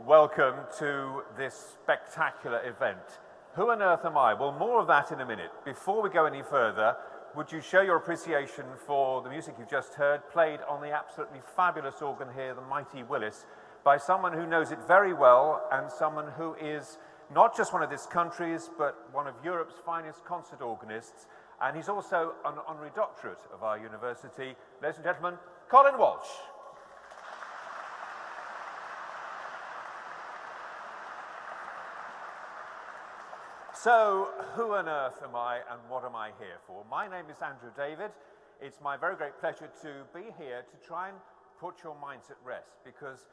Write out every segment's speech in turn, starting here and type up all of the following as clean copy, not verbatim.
welcome to this spectacular event. Who on earth am I? Well, more of that in a minute. Before we go any further, would you show your appreciation for the music you've just heard, played on the absolutely fabulous organ here, the mighty Willis, by someone who knows it very well and someone who is not just one of this country's, but one of Europe's finest concert organists. And he's also an honorary doctorate of our university. Ladies and gentlemen, Colin Walsh. So, who on earth am I and what am I here for? My name is Andrew David. It's my very great pleasure to be here to try and put your minds at rest, because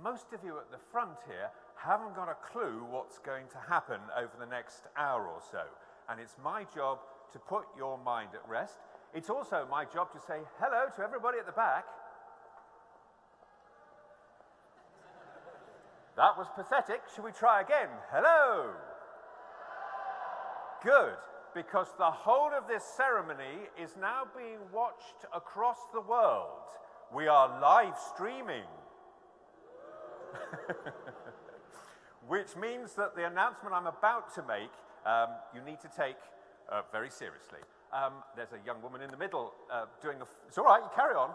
most of you at the front here haven't got a clue what's going to happen over the next hour or so. And it's my job to put your mind at rest. It's also my job to say hello to everybody at the back. That was pathetic. Should we try again? Hello. Good, because the whole of this ceremony is now being watched across the world. We are live streaming. Which means that the announcement I'm about to make, you need to take very seriously. There's a young woman in the middle it's all right, you carry on,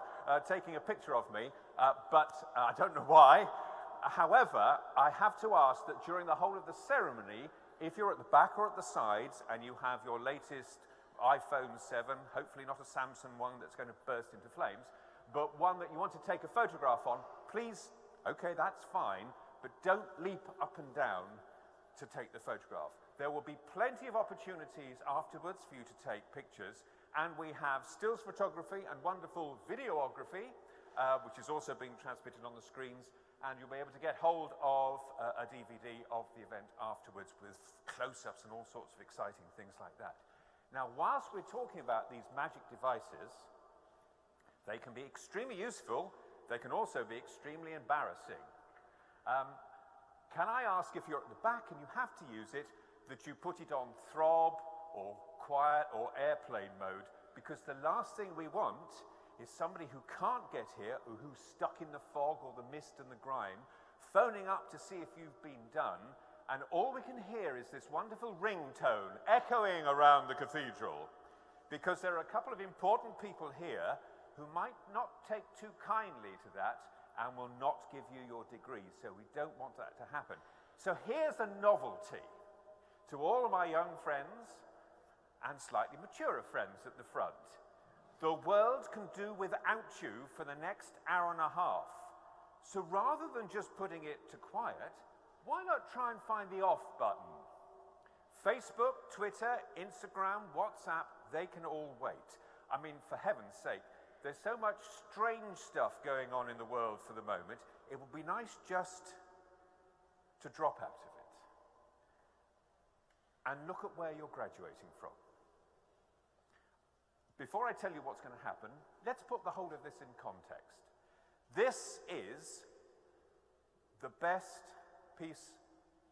taking a picture of me, but I don't know why. However, I have to ask that during the whole of the ceremony, if you're at the back or at the sides and you have your latest iPhone 7, hopefully not a Samsung one that's going to burst into flames, but one that you want to take a photograph on, please, okay, that's fine, but don't leap up and down to take the photograph. There will be plenty of opportunities afterwards for you to take pictures, and we have stills photography and wonderful videography, which is also being transmitted on the screens, and you'll be able to get hold of a DVD of the event afterwards with close-ups and all sorts of exciting things like that. Now, whilst we're talking about these magic devices, they can be extremely useful. They can also be extremely embarrassing. Can I ask, if you're at the back and you have to use it, that you put it on throb or quiet or airplane mode, because the last thing we want is somebody who can't get here, or who's stuck in the fog or the mist and the grime, phoning up to see if you've been done, and all we can hear is this wonderful ringtone echoing around the cathedral, because there are a couple of important people here who might not take too kindly to that and will not give you your degree, so we don't want that to happen. So here's a novelty to all of my young friends and slightly maturer friends at the front. The world can do without you for the next hour and a half. So rather than just putting it to quiet, why not try and find the off button? Facebook, Twitter, Instagram, WhatsApp, they can all wait. I mean, for heaven's sake, there's so much strange stuff going on in the world for the moment. It would be nice just to drop out of it and look at where you're graduating from. Before I tell you what's going to happen, let's put the whole of this in context. This is the best piece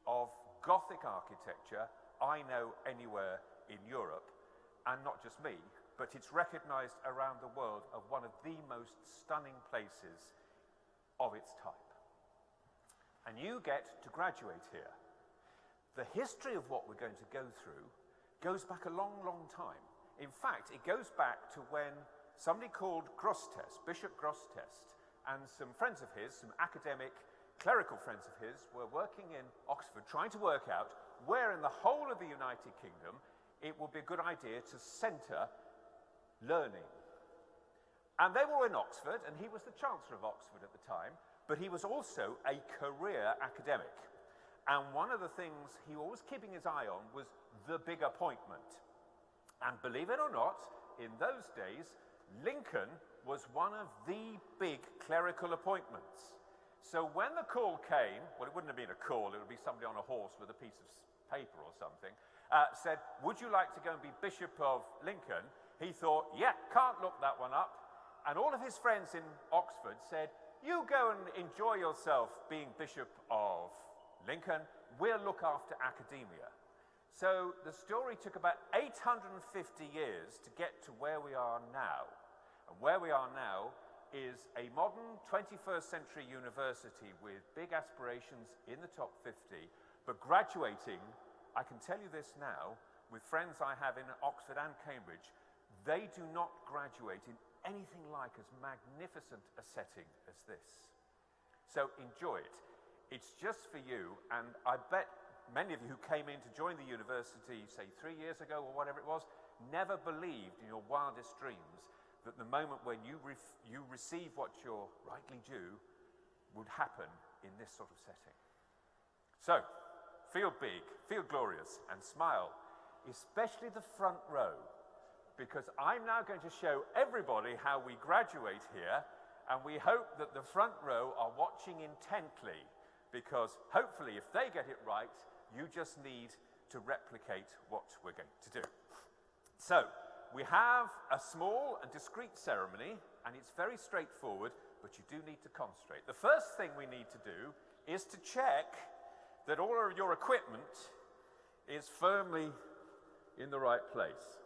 of Gothic architecture I know anywhere in Europe, and not just me, but it's recognized around the world as one of the most stunning places of its type. And you get to graduate here. The history of what we're going to go through goes back a long, long time. In fact, it goes back to when somebody called Grosseteste, Bishop Grosseteste, and some friends of his, some academic, clerical friends of his, were working in Oxford trying to work out where in the whole of the United Kingdom it would be a good idea to centre learning. And they were in Oxford, and he was the Chancellor of Oxford at the time, but he was also a career academic. And one of the things he was always keeping his eye on was the big appointment. And believe it or not, in those days, Lincoln was one of the big clerical appointments. So when the call came, well, it wouldn't have been a call, it would be somebody on a horse with a piece of paper or something, said, would you like to go and be Bishop of Lincoln? He thought, yeah, can't look that one up. And all of his friends in Oxford said, you go and enjoy yourself being Bishop of Lincoln, we'll look after academia. So the story took about 850 years to get to where we are now. And where we are now is a modern 21st century university with big aspirations in the top 50, but graduating, I can tell you this now, with friends I have in Oxford and Cambridge, they do not graduate in anything like as magnificent a setting as this. So enjoy it. It's just for you, and I bet many of you who came in to join the university, say 3 years ago or whatever it was, never believed in your wildest dreams that the moment when you receive what you're rightly due would happen in this sort of setting. So, feel big, feel glorious, and smile, especially the front row, because I'm now going to show everybody how we graduate here, and we hope that the front row are watching intently, because hopefully if they get it right, you just need to replicate what we're going to do. So, we have a small and discreet ceremony, and it's very straightforward, but you do need to concentrate. The first thing we need to do is to check that all of your equipment is firmly in the right place.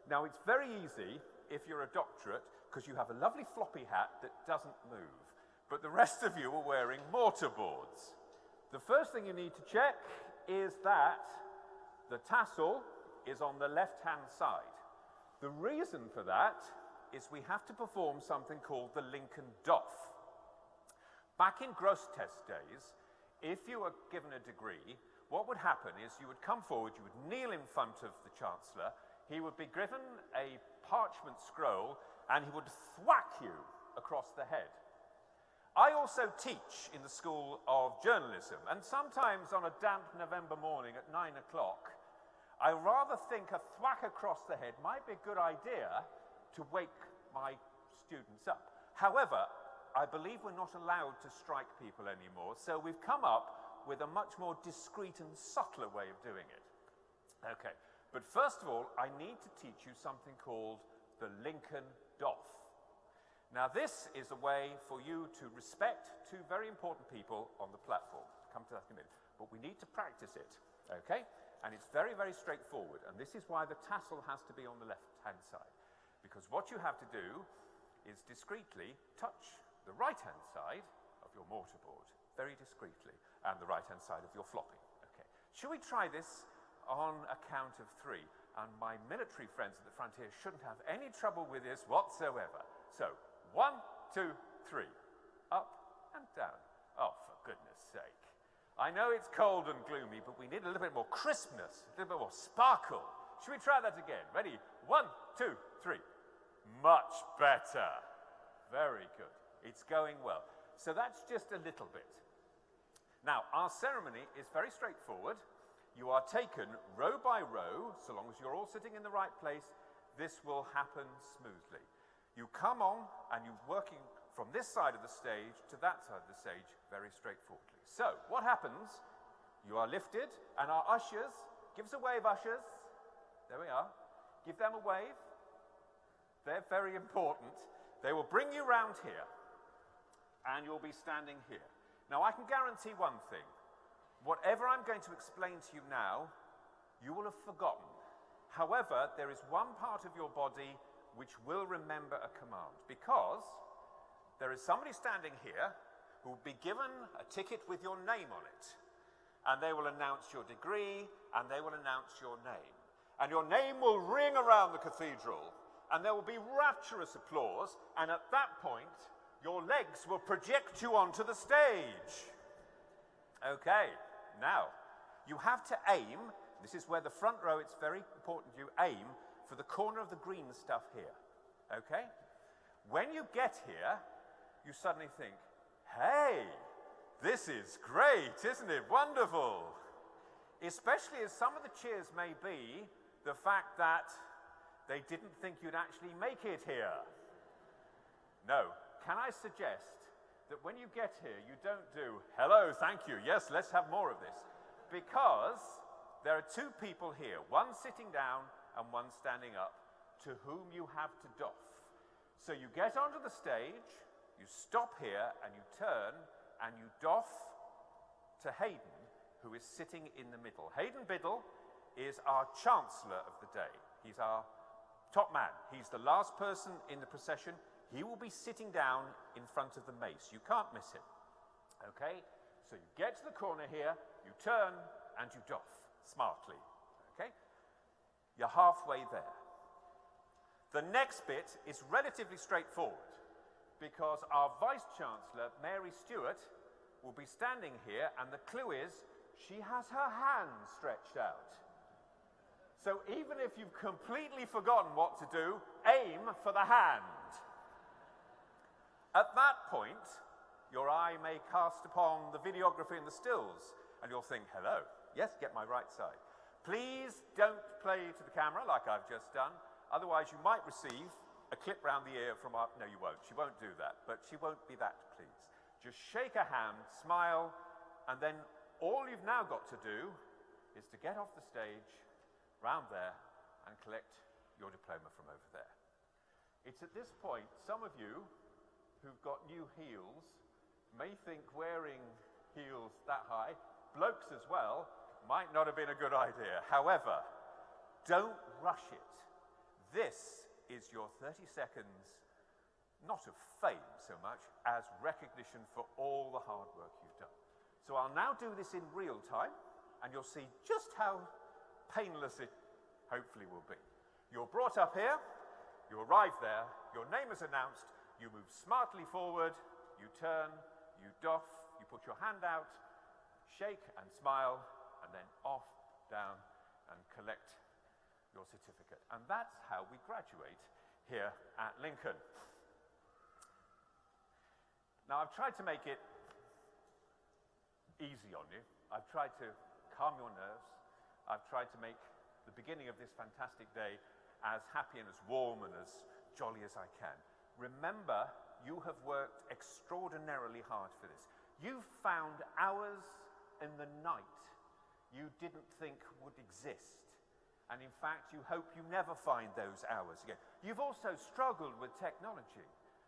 Now, it's very easy if you're a doctorate, because you have a lovely floppy hat that doesn't move, but the rest of you are wearing mortarboards. The first thing you need to check is that the tassel is on the left-hand side. The reason for that is we have to perform something called the Lincoln Doff. Back in gross test days, if you were given a degree, what would happen is you would come forward, you would kneel in front of the Chancellor, he would be given a parchment scroll, and he would thwack you across the head. I also teach in the School of Journalism, and sometimes on a damp November morning at 9 o'clock, I rather think a thwack across the head might be a good idea to wake my students up. However, I believe we're not allowed to strike people anymore, so we've come up with a much more discreet and subtler way of doing it. Okay, but first of all, I need to teach you something called the Lincoln Doff. Now, this is a way for you to respect two very important people on the platform. Come to that in a minute, but we need to practice it, okay? And it's very, very straightforward, and this is why the tassel has to be on the left-hand side, because what you have to do is discreetly touch the right-hand side of your mortarboard, very discreetly, and the right-hand side of your floppy. Okay. Should we try this on a count of 3? And my military friends at the front here shouldn't have any trouble with this whatsoever. So, 1, 2, 3. Up and down. Oh, for goodness sake. I know it's cold and gloomy, but we need a little bit more crispness, a little bit more sparkle. Should we try that again? Ready? 1, 2, 3. Much better. Very good. It's going well. So that's just a little bit. Now, our ceremony is very straightforward. You are taken row by row, so long as you're all sitting in the right place, this will happen smoothly. You come on and you're working from this side of the stage to that side of the stage very straightforwardly. So, what happens? You are lifted, and our ushers, give us a wave, ushers. There we are. Give them a wave. They're very important. They will bring you round here, and you'll be standing here. Now, I can guarantee one thing. Whatever I'm going to explain to you now, you will have forgotten. However, there is one part of your body which will remember a command, because there is somebody standing here who will be given a ticket with your name on it. And they will announce your degree, and they will announce your name. And your name will ring around the cathedral, and there will be rapturous applause, and at that point, your legs will project you onto the stage. Okay, now, you have to aim. This is where the front row, it's very important you aim for the corner of the green stuff here. Okay? When you get here, you suddenly think, hey, this is great, isn't it? Wonderful. Especially as some of the cheers may be the fact that they didn't think you'd actually make it here. No. Can I suggest that when you get here, you don't do, hello, thank you, yes, let's have more of this. Because there are two people here, one sitting down and one standing up, to whom you have to doff. So you get onto the stage, you stop here, and you turn, and you doff to Hayden, who is sitting in the middle. Hayden Biddle is our Chancellor of the day. He's our top man. He's the last person in the procession. He will be sitting down in front of the mace. You can't miss him. Okay? So you get to the corner here, you turn, and you doff smartly. Okay? You're halfway there. The next bit is relatively straightforward because our Vice-Chancellor, Mary Stuart, will be standing here, and the clue is she has her hand stretched out. So even if you've completely forgotten what to do, aim for the hand. At that point, your eye may cast upon the videography and the stills, and you'll think, hello, yes, get my right side. Please don't play to the camera like I've just done, otherwise you might receive a clip round the ear from our... No, you won't. She won't do that, but she won't be that pleased. Just shake a hand, smile, and then all you've now got to do is to get off the stage, round there, and collect your diploma from over there. It's at this point, some of you who've got new heels may think wearing heels that high, blokes as well, might not have been a good idea. However, don't rush it. This is your 30 seconds, not of fame so much, as recognition for all the hard work you've done. So I'll now do this in real time, and you'll see just how painless it hopefully will be. You're brought up here, you arrive there, your name is announced, you move smartly forward, you turn, you doff, you put your hand out, shake and smile, and then off, down, and collect your certificate. And that's how we graduate here at Lincoln. Now, I've tried to make it easy on you. I've tried to calm your nerves. I've tried to make the beginning of this fantastic day as happy and as warm and as jolly as I can. Remember, you have worked extraordinarily hard for this. You've found hours in the night you didn't think would exist. And in fact, you hope you never find those hours again. You've also struggled with technology.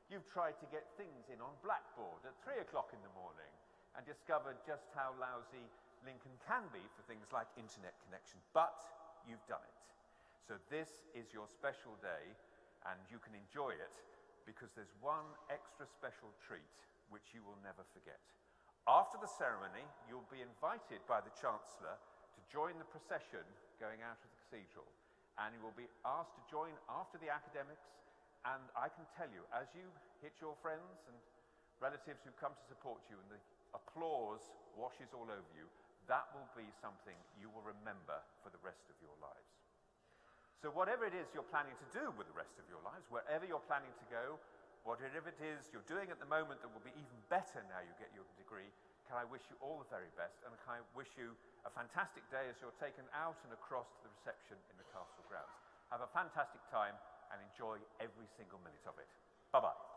You've tried to get things in on Blackboard at 3 o'clock in the morning and discovered just how lousy Lincoln can be for things like internet connection. But you've done it. So this is your special day, and you can enjoy it because there's one extra special treat which you will never forget. After the ceremony, you'll be invited by the Chancellor to join the procession going out of the cathedral, and you will be asked to join after the academics. And I can tell you, as you hit your friends and relatives who come to support you and the applause washes all over you, that will be something you will remember for the rest of your lives. So whatever it is you're planning to do with the rest of your lives, wherever you're planning to go, whatever it is you're doing at the moment that will be even better now you get your degree, can I wish you all the very best, and can I wish you a fantastic day as you're taken out and across to the reception in the castle grounds. Have a fantastic time and enjoy every single minute of it. Bye-bye.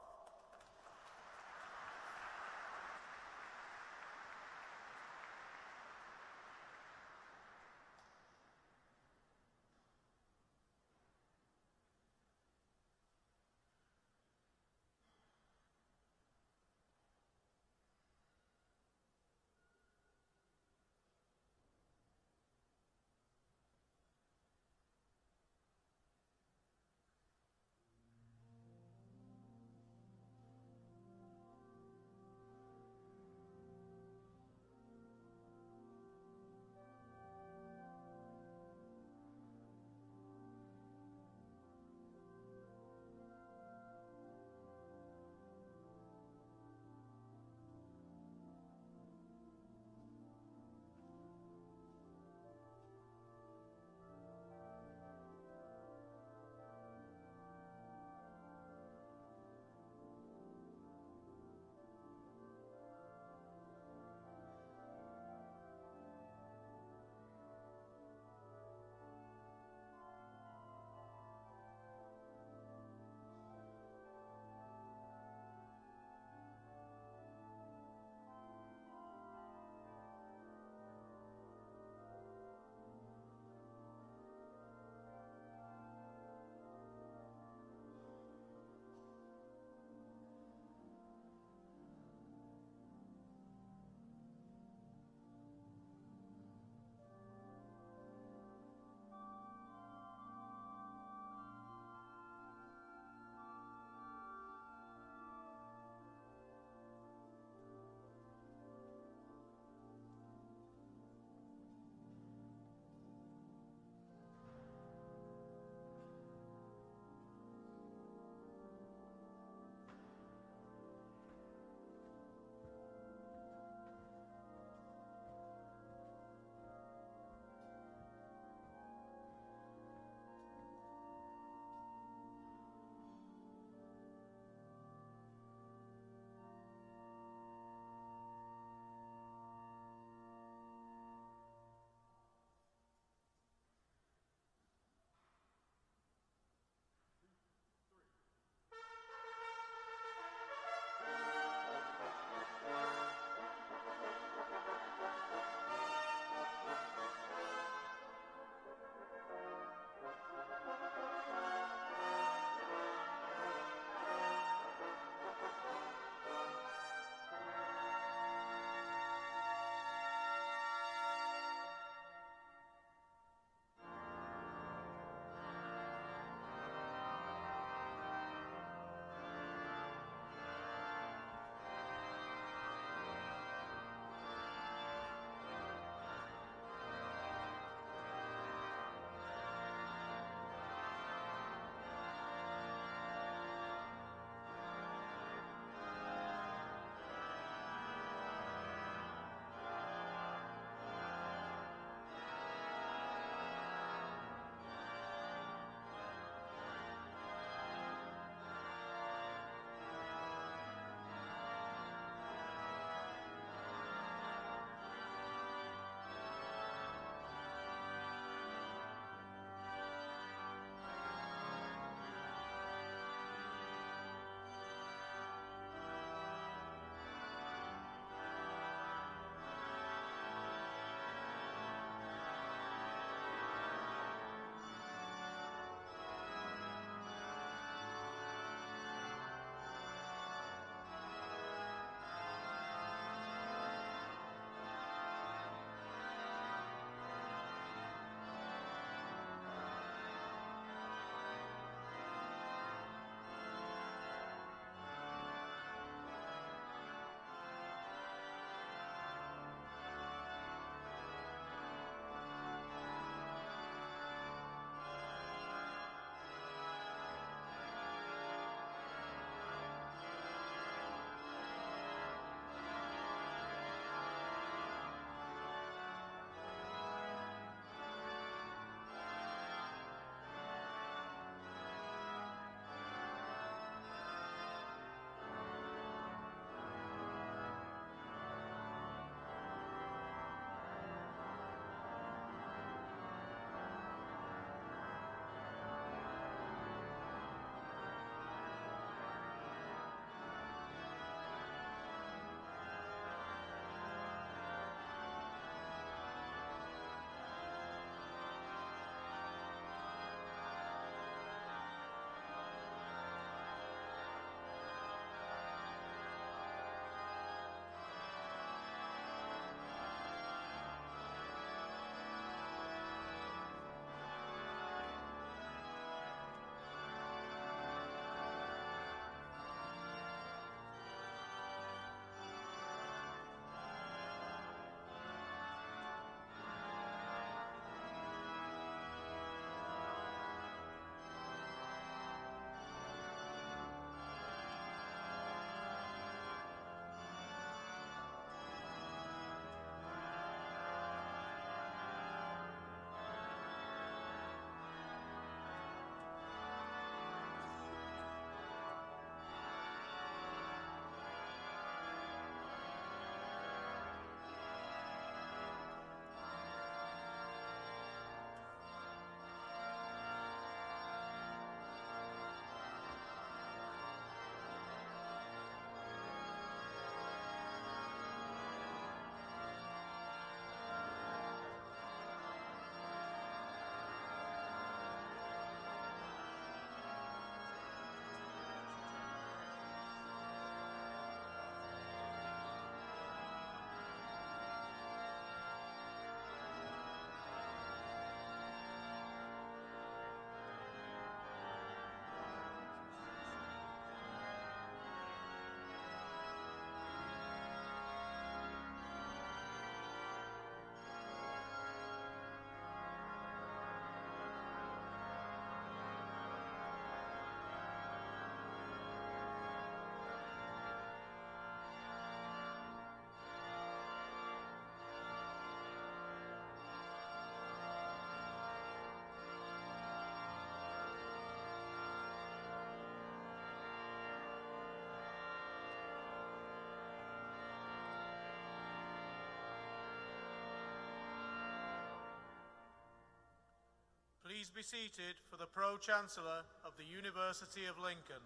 Please be seated for the Pro-Chancellor of the University of Lincoln.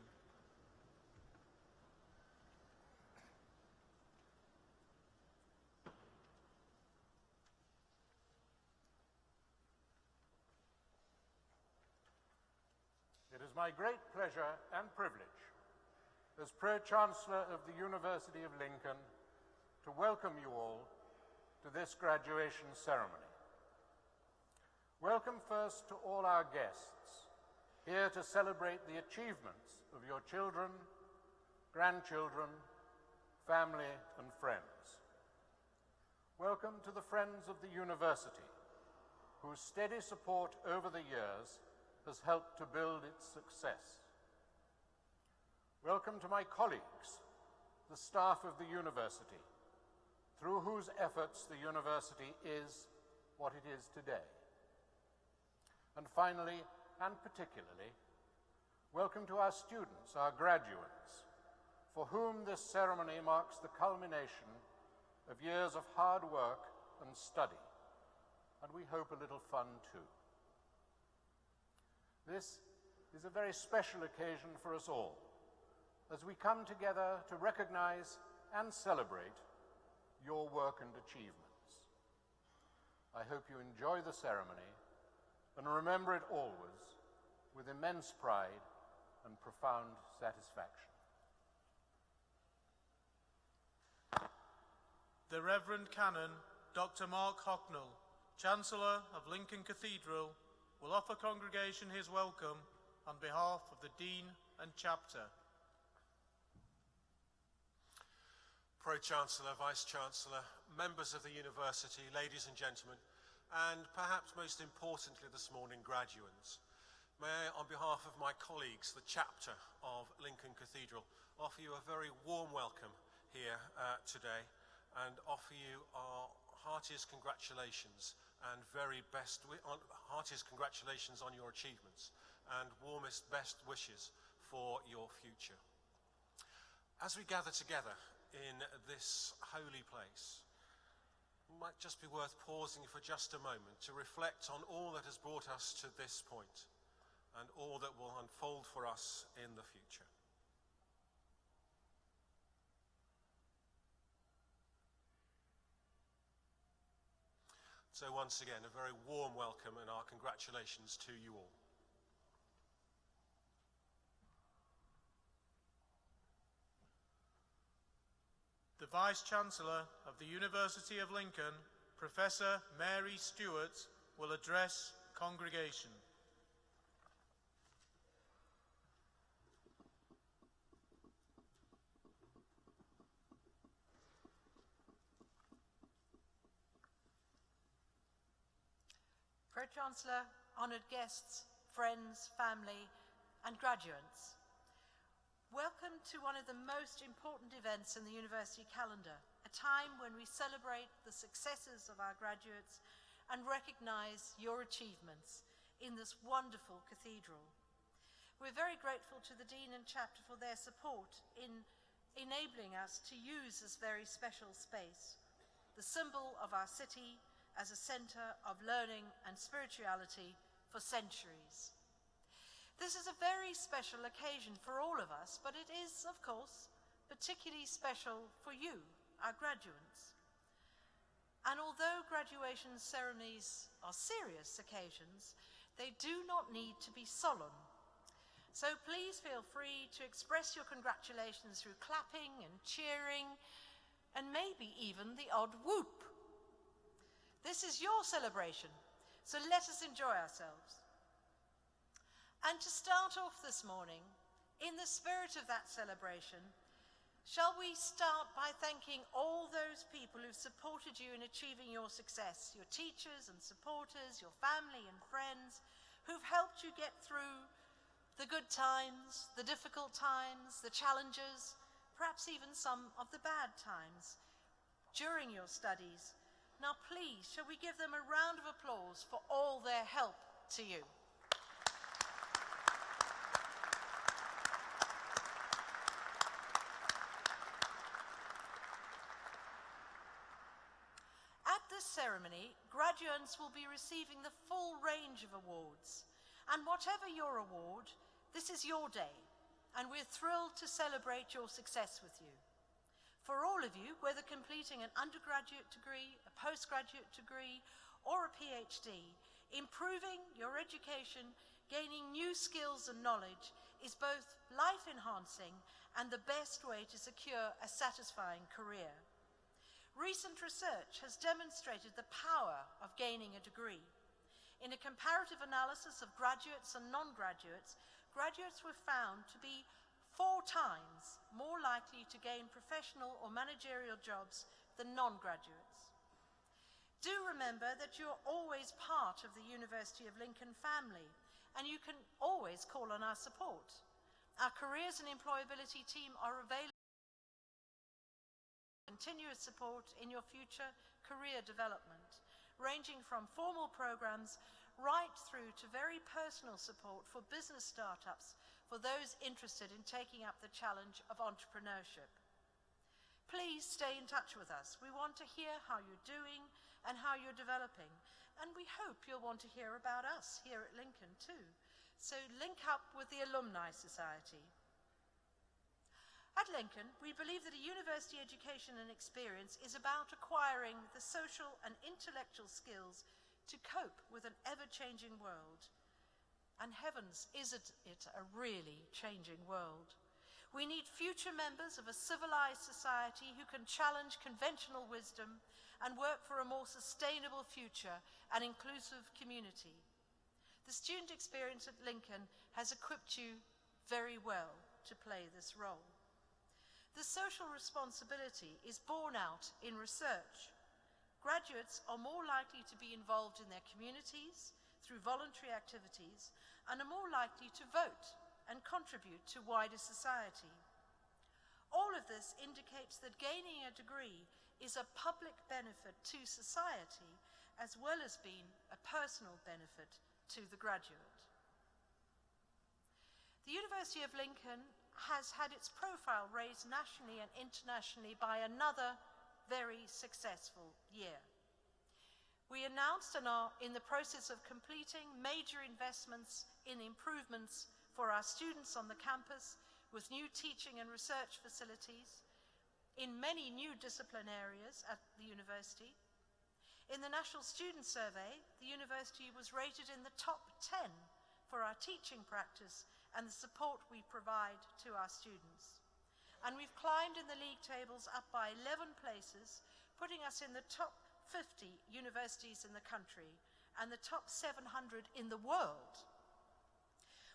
It is my great pleasure and privilege as Pro-Chancellor of the University of Lincoln to welcome you all to this graduation ceremony. Welcome first to all our guests here to celebrate the achievements of your children, grandchildren, family, and friends. Welcome to the friends of the university, whose steady support over the years has helped to build its success. Welcome to my colleagues, the staff of the university, through whose efforts the university is what it is today. And finally, and particularly, welcome to our students, our graduates, for whom this ceremony marks the culmination of years of hard work and study, and we hope a little fun too. This is a very special occasion for us all, as we come together to recognize and celebrate your work and achievements. I hope you enjoy the ceremony and remember it always with immense pride and profound satisfaction. The Reverend Canon Dr. Mark Hocknell, Chancellor of Lincoln Cathedral, will offer congregation his welcome on behalf of the Dean and Chapter. Pro-Chancellor, Vice-Chancellor, members of the university, ladies and gentlemen, and perhaps most importantly this morning, graduates, may I, on behalf of my colleagues, the Chapter of Lincoln Cathedral, offer you a very warm welcome here today and offer you our heartiest congratulations and heartiest congratulations on your achievements and warmest best wishes for your future. As we gather together in this holy place, it might just be worth pausing for just a moment to reflect on all that has brought us to this point and all that will unfold for us in the future. So once again, a very warm welcome and our congratulations to you all. The Vice-Chancellor of the University of Lincoln, Professor Mary Stewart, will address congregation. Pro-Chancellor, honoured guests, friends, family, and graduates. Welcome to one of the most important events in the university calendar, a time when we celebrate the successes of our graduates and recognise your achievements in this wonderful cathedral. We're very grateful to the Dean and Chapter for their support in enabling us to use this very special space, the symbol of our city as a centre of learning and spirituality for centuries. This is a very special occasion for all of us, but it is, of course, particularly special for you, our graduates. And although graduation ceremonies are serious occasions, they do not need to be solemn. So please feel free to express your congratulations through clapping and cheering, and maybe even the odd whoop. This is your celebration, so let us enjoy ourselves. And to start off this morning, in the spirit of that celebration, shall we start by thanking all those people who've supported you in achieving your success, your teachers and supporters, your family and friends, who've helped you get through the good times, the difficult times, the challenges, perhaps even some of the bad times during your studies. Now please, shall we give them a round of applause for all their help to you? At this ceremony, graduates will be receiving the full range of awards. And whatever your award, this is your day, and we're thrilled to celebrate your success with you. For all of you, whether completing an undergraduate degree, a postgraduate degree, or a PhD, improving your education, gaining new skills and knowledge is both life-enhancing and the best way to secure a satisfying career. Recent research has demonstrated the power of gaining a degree. In a comparative analysis of graduates and non-graduates, graduates were found to be 4 times more likely to gain professional or managerial jobs than non-graduates. Do remember that you're always part of the University of Lincoln family, and you can always call on our support. Our careers and employability team are available for continuous support in your future career development, ranging from formal programs right through to very personal support for business startups for those interested in taking up the challenge of entrepreneurship. Please stay in touch with us. We want to hear how you're doing and how you're developing, and we hope you'll want to hear about us here at Lincoln too. So link up with the Alumni Society. At Lincoln, we believe that a university education and experience is about acquiring the social and intellectual skills to cope with an ever-changing world. And heavens, isn't it a really changing world? We need future members of a civilized society who can challenge conventional wisdom and work for a more sustainable future and inclusive community. The student experience at Lincoln has equipped you very well to play this role. The social responsibility is borne out in research. Graduates are more likely to be involved in their communities through voluntary activities and are more likely to vote and contribute to wider society. All of this indicates that gaining a degree is a public benefit to society as well as being a personal benefit to the graduate. The University of Lincoln has had its profile raised nationally and internationally by another very successful year. We announced and are in the process of completing major investments in improvements for our students on the campus with new teaching and research facilities in many new discipline areas at the university. In the National Student Survey, the university was rated in the top 10 for our teaching practice and the support we provide to our students. And we've climbed in the league tables up by 11 places, putting us in the top 50 universities in the country and the top 700 in the world.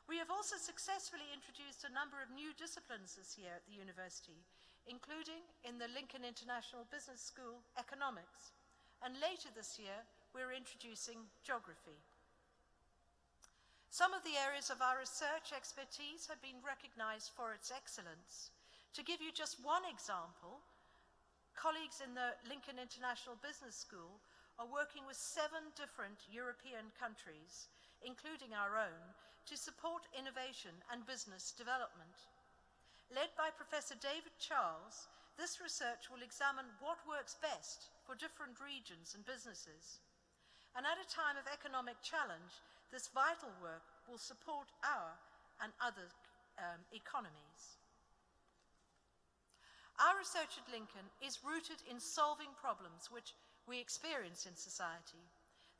We have also successfully introduced a number of new disciplines this year at the university, including in the Lincoln International Business School, economics, and later this year we're introducing geography. Some of the areas of our research expertise have been recognized for its excellence. To give you just one example, colleagues in the Lincoln International Business School are working with 7 different European countries, including our own, to support innovation and business development. Led by Professor David Charles, this research will examine what works best for different regions and businesses. And at a time of economic challenge, this vital work will support our and other economies. Our research at Lincoln is rooted in solving problems which we experience in society.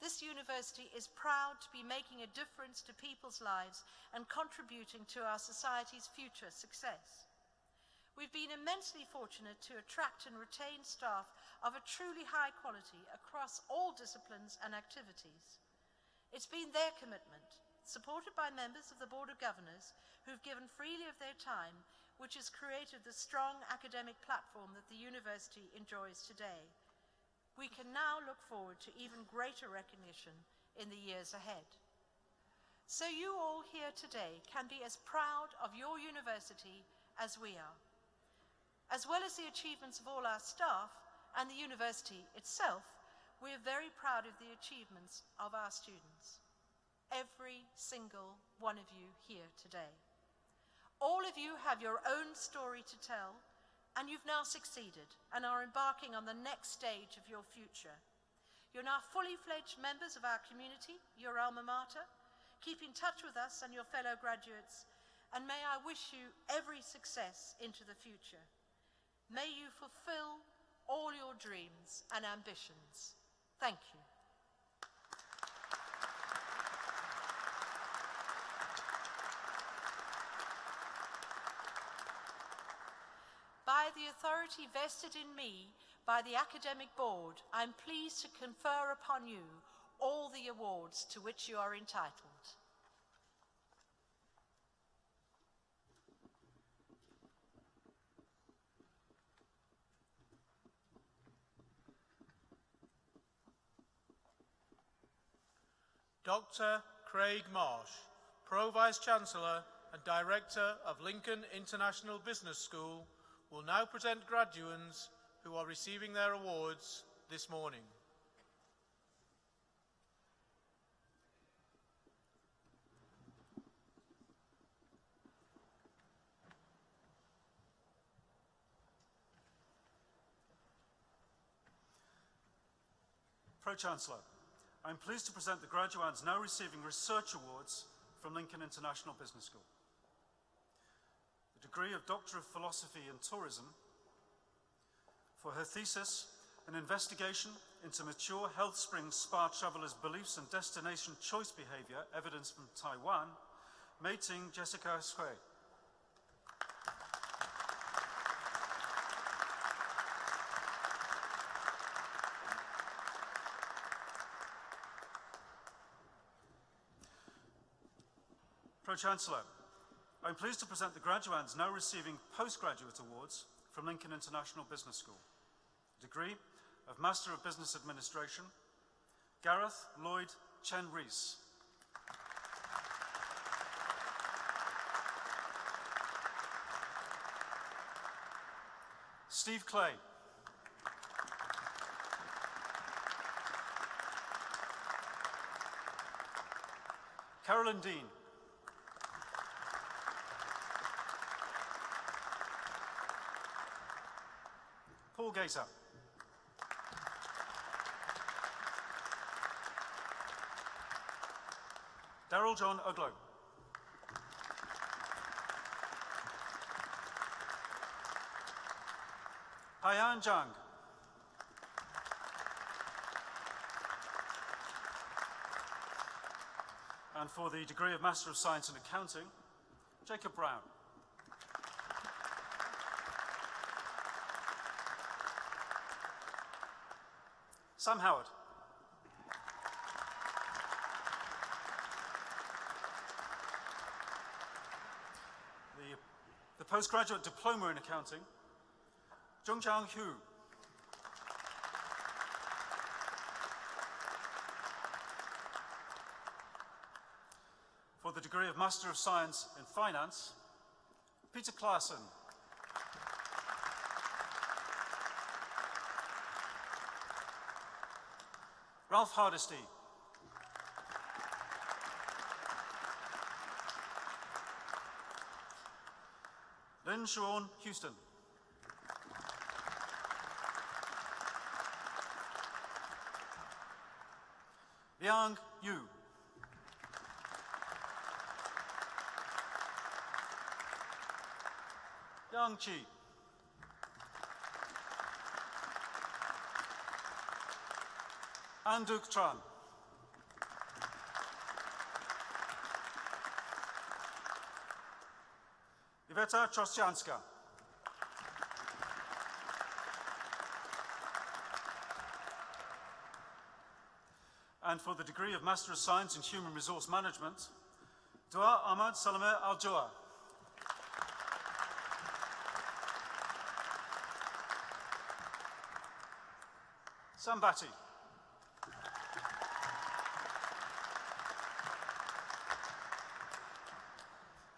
This university is proud to be making a difference to people's lives and contributing to our society's future success. We've been immensely fortunate to attract and retain staff of a truly high quality across all disciplines and activities. It's been their commitment, supported by members of the Board of Governors who've given freely of their time, which has created the strong academic platform that the university enjoys today. We can now look forward to even greater recognition in the years ahead. So you all here today can be as proud of your university as we are. As well as the achievements of all our staff and the university itself, we are very proud of the achievements of our students. Every single one of you here today. All of you have your own story to tell, and you've now succeeded and are embarking on the next stage of your future. You're now fully fledged members of our community, your alma mater. Keep in touch with us and your fellow graduates, and may I wish you every success into the future. May you fulfill all your dreams and ambitions. Thank you. By the authority vested in me by the Academic Board, I am pleased to confer upon you all the awards to which you are entitled. Dr. Craig Marsh, Pro-Vice-Chancellor and Director of Lincoln International Business School, will now present graduates who are receiving their awards this morning. Pro-Chancellor, I am pleased to present the graduands now receiving research awards from Lincoln International Business School. The degree of Doctor of Philosophy in Tourism for her thesis, An Investigation into Mature Health Springs Spa Travelers' Beliefs and Destination Choice Behavior, Evidence from Taiwan, Mei Ting Jessica Shui. Pro-Chancellor, I am pleased to present the graduands now receiving postgraduate awards from Lincoln International Business School. Degree of Master of Business Administration, Gareth Lloyd Chen Rees. Steve Clay. Carolyn Dean. Paul Gator. Daryl John Uglow. Haiyan Zhang. And for the degree of Master of Science in Accounting, Jacob Brown. Sam Howard. The postgraduate diploma in accounting, Zhongjiang Hu. For the degree of Master of Science in Finance, Peter Claassen. Ralph Hardesty. Lynn Shawn Houston. Liang Yu. Yang Chi. Anduk Tran. Iveta Trostyanska. And for the degree of Master of Science in Human Resource Management, Dua Ahmad Salame Al-Joa. Sam Batty.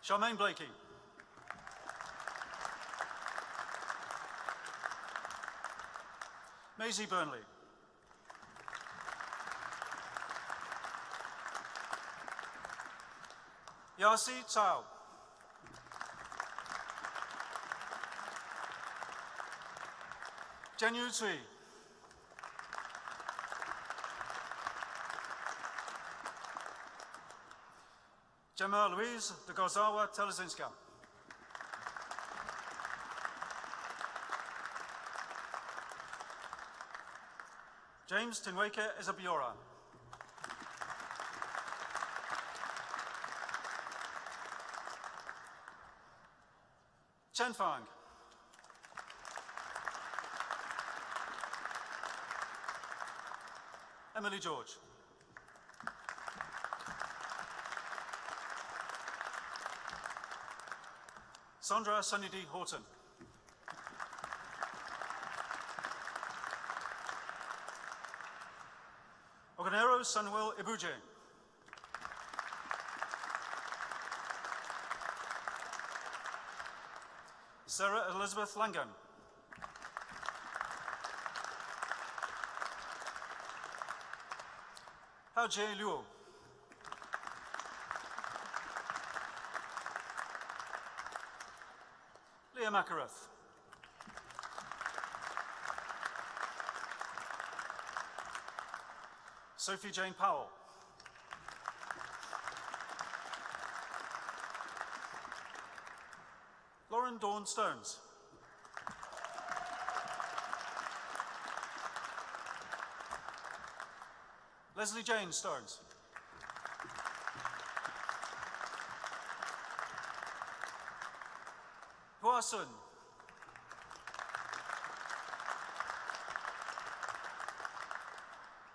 Charmaine Blakey. Maisie Burnley. Yasi Tsao. Zhenyu Cui. Gemma Louise de Gozawa Telezinska. James Tinweke Ezabiora. Chen Fang. Emily George. Sandra Sunnydee Horton. Oganero Samuel Ibuje. Sarah Elizabeth Langan. Hao Jie Luo. Leah Makarath. Sophie Jane Powell. Lauren Dawn Stones. Leslie Jane Stones. Hua Sun.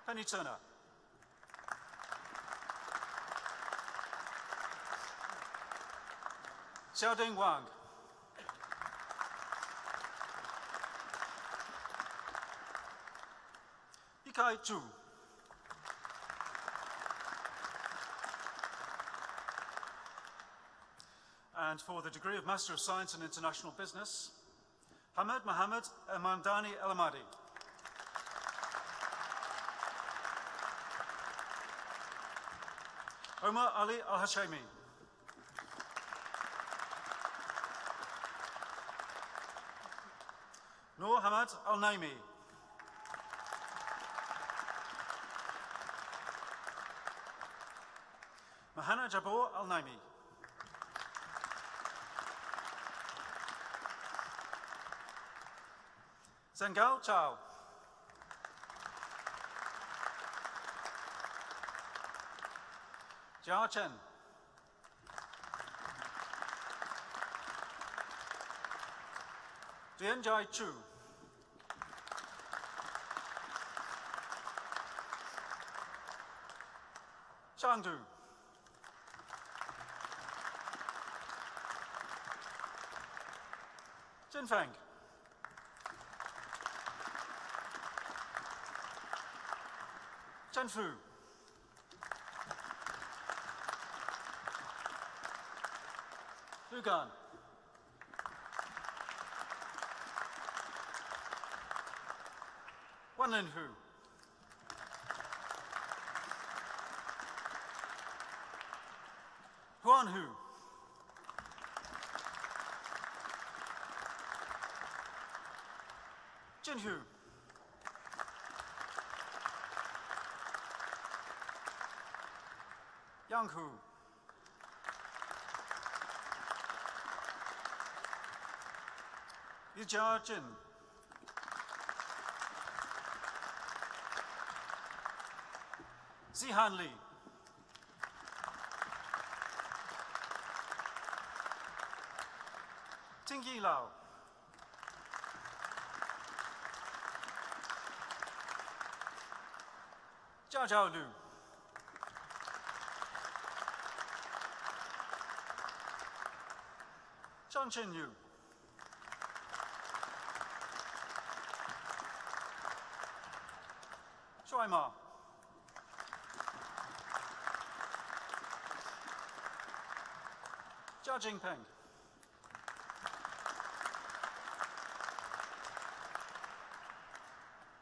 Penny Turner. Xiaoding Wang. Yikai Zhu. And for the degree of Master of Science in International Business, Hamad Mohammed Amandani El-Amadi. Omar Ali Al-Hashemi. Noor Hamad Al-Naimi. Mahana Jabor Al-Naimi. Zengao Chao. Jia Chen. Dianjai Chu. Changdu. Jinfeng. Chenfu. Lugan. Wanlinhu. Huanhu. Jinhu. Yanghu. Yijia Jin. Zihan Li. Tingyi Lao. Jiao Jiao Lu. Zhang Qinyu. Shuai Ma. Jia Jingpeng.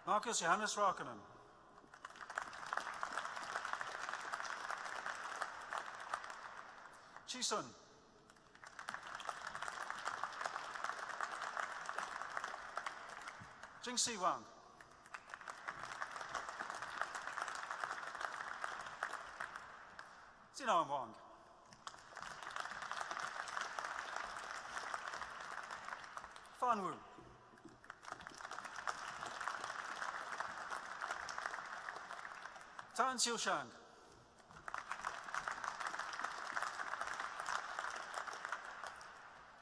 Marcus Johannes Rakkonen. Chi Sun. Jingxi Wang. Zinan Wang. Fan Wu. Tan Xiushang.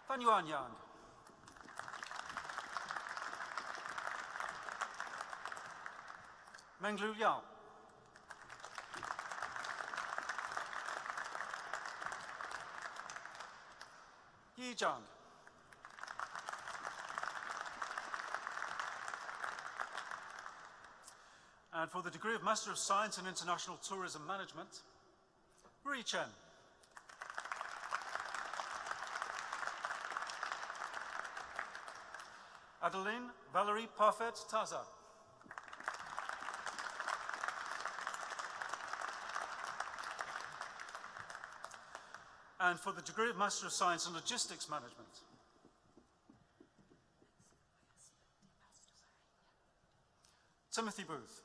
Fan Yuanyang. Menglu Liao. Yi Zhang. And for the degree of Master of Science in International Tourism Management, Ri Chen. Adeline Valerie Parfait Taza. And for the degree of Master of Science in Logistics Management, Timothy Booth.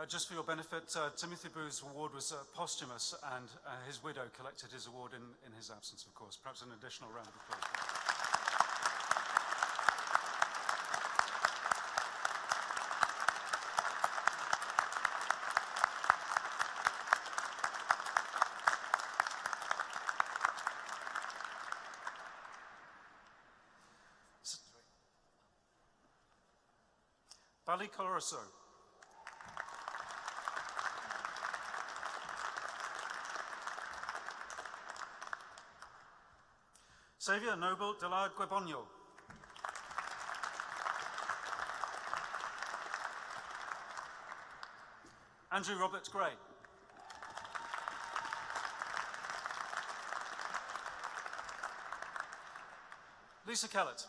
Just for your benefit, Timothy Booth's award was posthumous, and his widow collected his award in his absence, of course. Perhaps an additional round of applause. Bali Coloroso. Xavier Noble de la Guebonio. Andrew Robert Gray. Lisa Kellett.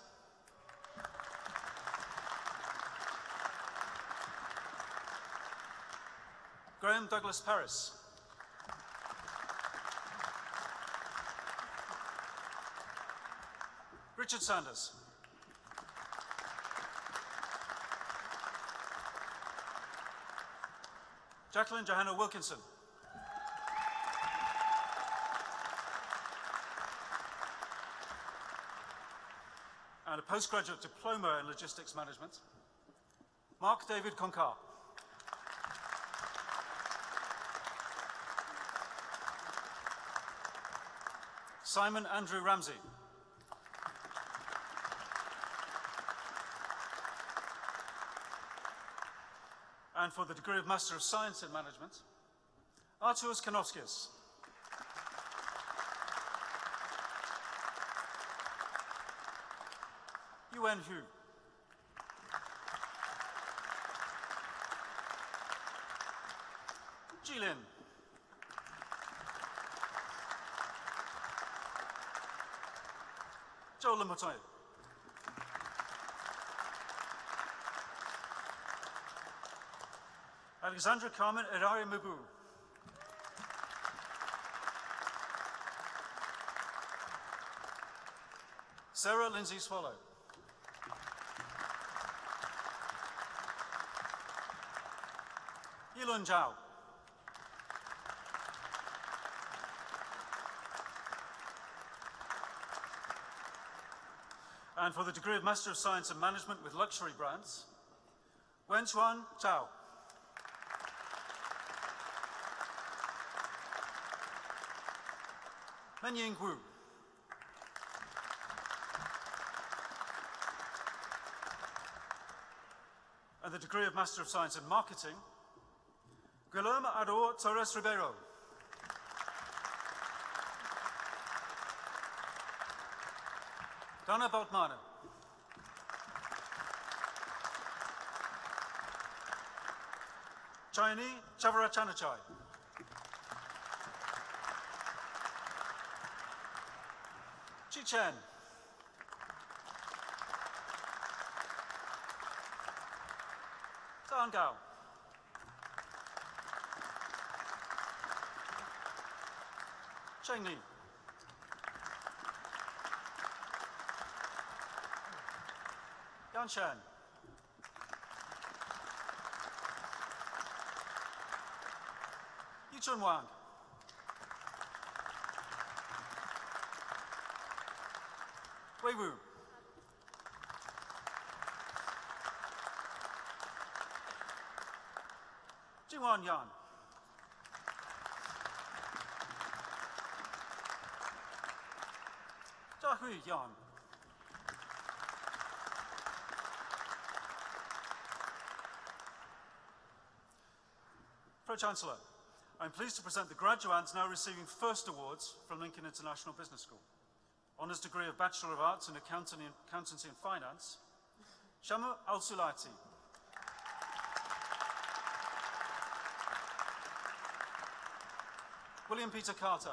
Graham Douglas Paris. Richard Sanders. Jacqueline Johanna Wilkinson. And a postgraduate diploma in logistics management, Mark David Concar. Simon Andrew Ramsey. And for the degree of Master of Science in Management, Arturas Kanofskis. Yuan Hu. Jilin. Zhou Lemutoi. Alexandra Carmen Erari Mubu. Sarah Lindsay Swallow. Yilun Zhao. And for the degree of Master of Science in Management with Luxury Brands, Wenchuan Zhao. Menying Wu. And the degree of Master of Science in Marketing, Guillermo Ador Torres Ribeiro. Donna Boltmane. Chaini Chavarachanachai. Chi Chen. Zhang Gao. Cheng Li. Yan Shen. Yichun Wang. Wei Wu. Jingwan Yan. Jia Hui Yan. Pro-Chancellor, I'm pleased to present the graduates now receiving first awards from Lincoln International Business School. Honours degree of Bachelor of Arts in Accountancy and Finance, Shamu Al-Sulati. William Peter Carter.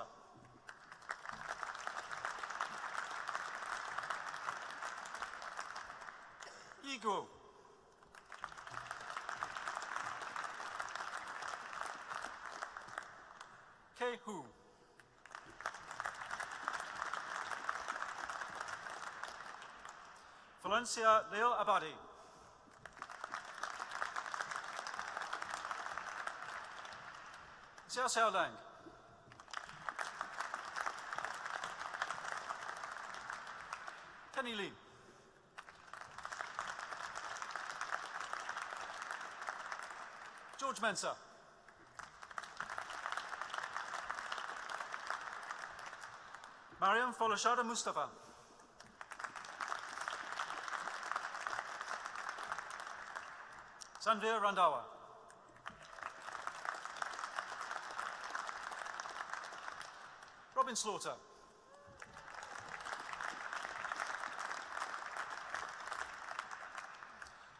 Yi Guo. Kei Hu. Valencia Leo Abadi. Xiao Xiao Lang. Kenny Lee. George Mensa. Mariam Folashada Mustafa. Sanveer Randawa. Robin Slaughter.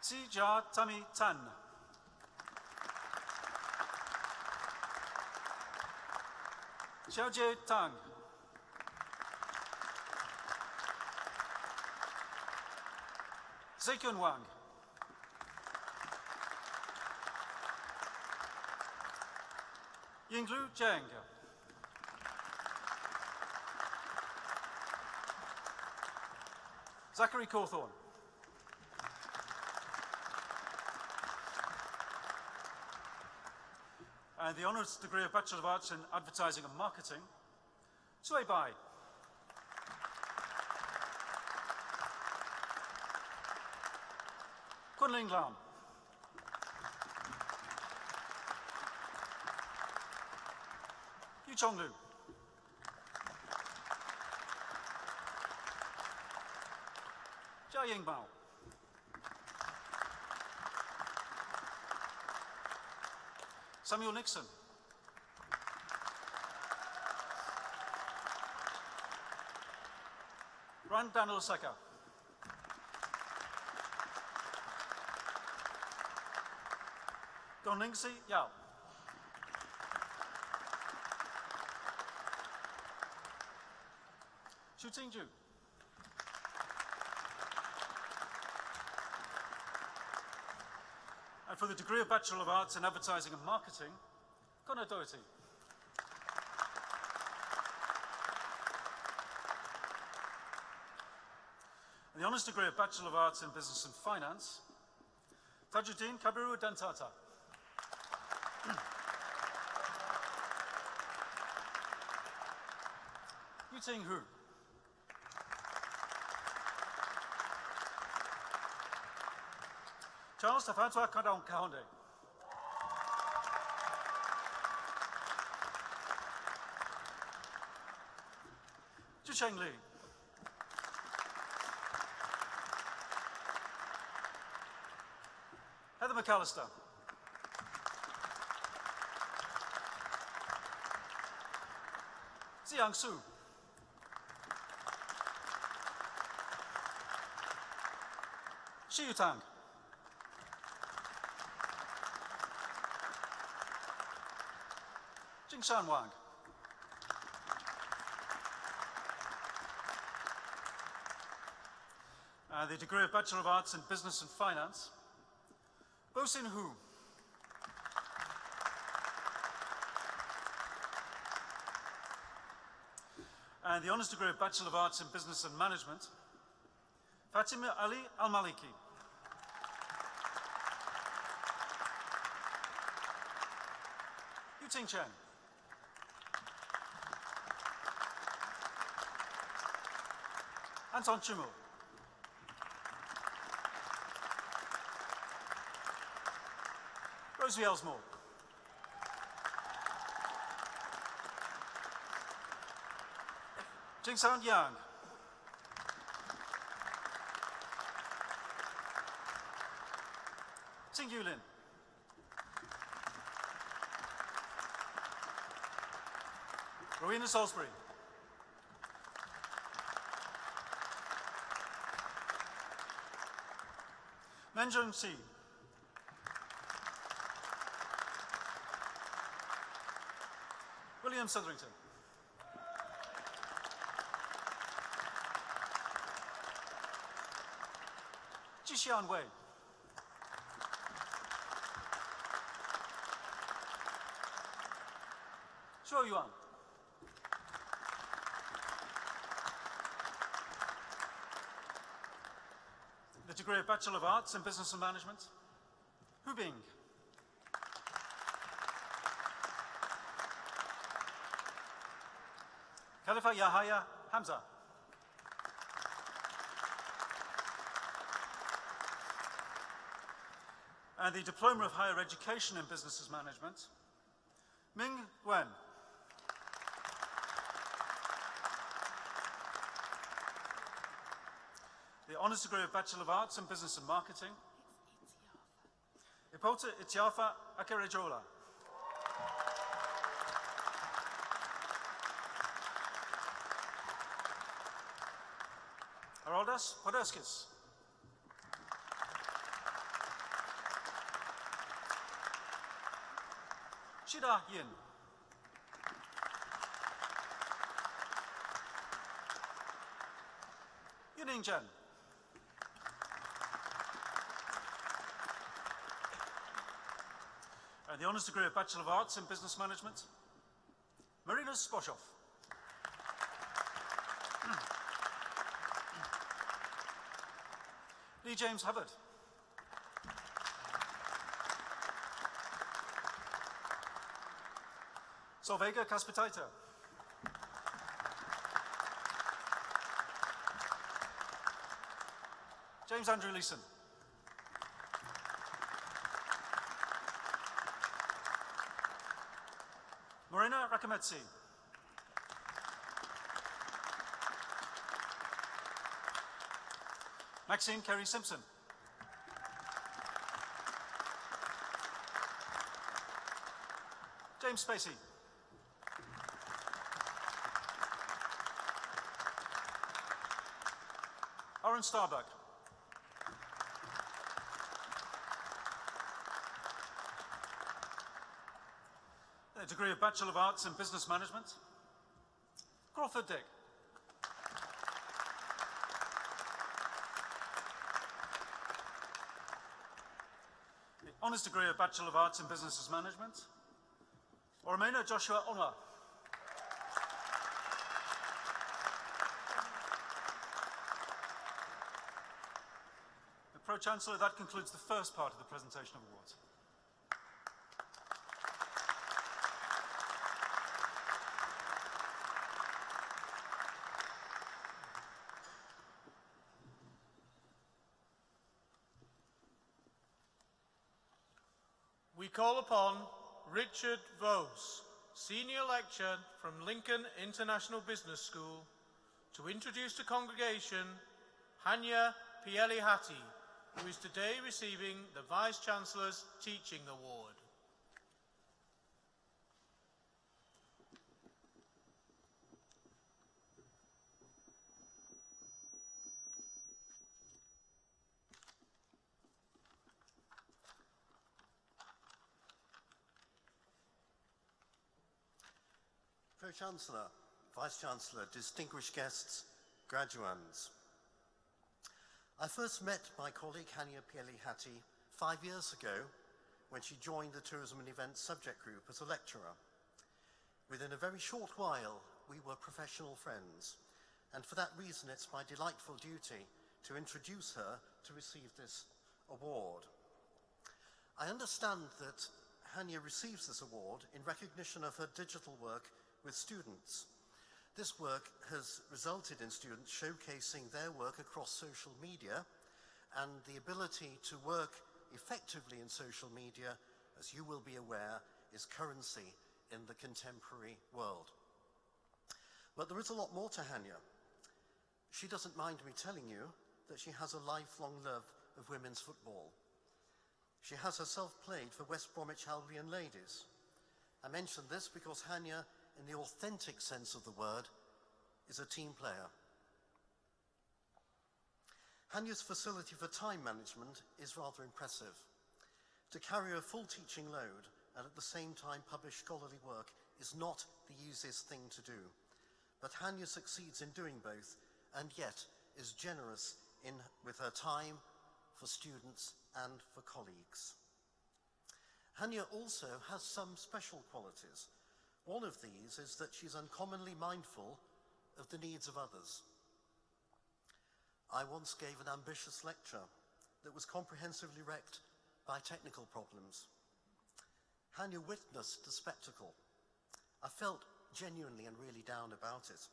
Si Jia Tami Tan. Xiaojie Tang. Zeikyun Wang. Yinglu Zheng. Zachary Cawthorne. And the honours degree of Bachelor of Arts in Advertising and Marketing, Sui Bai. Kunling Lam. Yu Chonglu. Jia Yingbao. Samuel Nixon. Ran Daniel Seka. Gonlingsi Yao. Xu Qingju. And for the degree of Bachelor of Arts in Advertising and Marketing, Connor Doherty. And the honours degree of Bachelor of Arts in Business and Finance, Tajuddin Kabiru Dantata. Yuting Hu. Charles Tafantua Kadon Kahonde. Zhucheng Li. Heather McAllister. Xiang Su. Shi Yutang. Jingshan Wang. The degree of Bachelor of Arts in Business and Finance, Bosin Hu. And the honours degree of Bachelor of Arts in Business and Management, Fatima Ali Al-Maliki. Yuting Chen. Anton Chumul. Rosie Elsmore. Jingsan Yang. Ting Yulin. Rowena Salisbury. Menjung Si. William Southerington. Jixian Wei. Shuo Yuan. The degree of Bachelor of Arts in Business and Management, Hu Bing. Khalifa Yahaya Hamza. And the Diploma of Higher Education in Business Management, Ming Wen. The Honours Degree of Bachelor of Arts in Business and Marketing, Ipota Itiafa Akerejola. Haroldas Podeskis. Shida Yin. Yining Chen. And the Honours Degree of Bachelor of Arts in Business Management, Marina Sposhov. Lee James Hubbard. Solvega Kaspitaita. James Andrew Leeson. Marina Rakametsi. Maxine Kerry Simpson. James Spacey. Aaron Starbuck. A degree of Bachelor of Arts in Business Management, Crawford Dick. The Honours Degree of Bachelor of Arts in Business Management, Oromena Joshua Onwa. The Pro-Chancellor, that concludes the first part of the presentation of awards. We call upon Richard Vose, Senior Lecturer from Lincoln International Business School, to introduce the congregation Hanya Pielihati, who is today receiving the Vice-Chancellor's Teaching Award. Pro-Chancellor, Vice-Chancellor, distinguished guests, graduands. I first met my colleague Hanya Pielihati 5 years ago when she joined the Tourism and Events subject group as a lecturer. Within a very short while, we were professional friends, and for that reason it's my delightful duty to introduce her to receive this award. I understand that Hanya receives this award in recognition of her digital work with students. This work has resulted in students showcasing their work across social media, and the ability to work effectively in social media, as you will be aware, is currency in the contemporary world. But there is a lot more to Hanya. She doesn't mind me telling you that she has a lifelong love of women's football. She has herself played for West Bromwich Albion ladies. I mention this because Hanya, in the authentic sense of the word, is a team player. Hanya's facility for time management is rather impressive. To carry a full teaching load and at the same time publish scholarly work is not the easiest thing to do. But Hanya succeeds in doing both, and yet is generous with her time for students and for colleagues. Hanya also has some special qualities. One of these is that she's uncommonly mindful of the needs of others. I once gave an ambitious lecture that was comprehensively wrecked by technical problems. Hanya witnessed the spectacle. I felt genuinely and really down about it.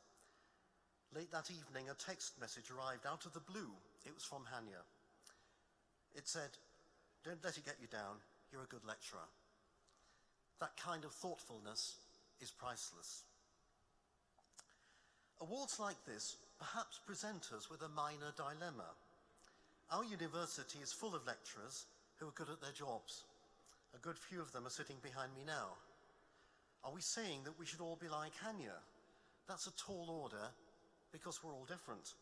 Late that evening, a text message arrived out of the blue. It was from Hanya. It said, "Don't let it get you down. You're a good lecturer." That kind of thoughtfulness is priceless. Awards like this perhaps present us with a minor dilemma. Our university is full of lecturers who are good at their jobs. A good few of them are sitting behind me now. Are we saying that we should all be like Hanya? That's a tall order, because we're all different.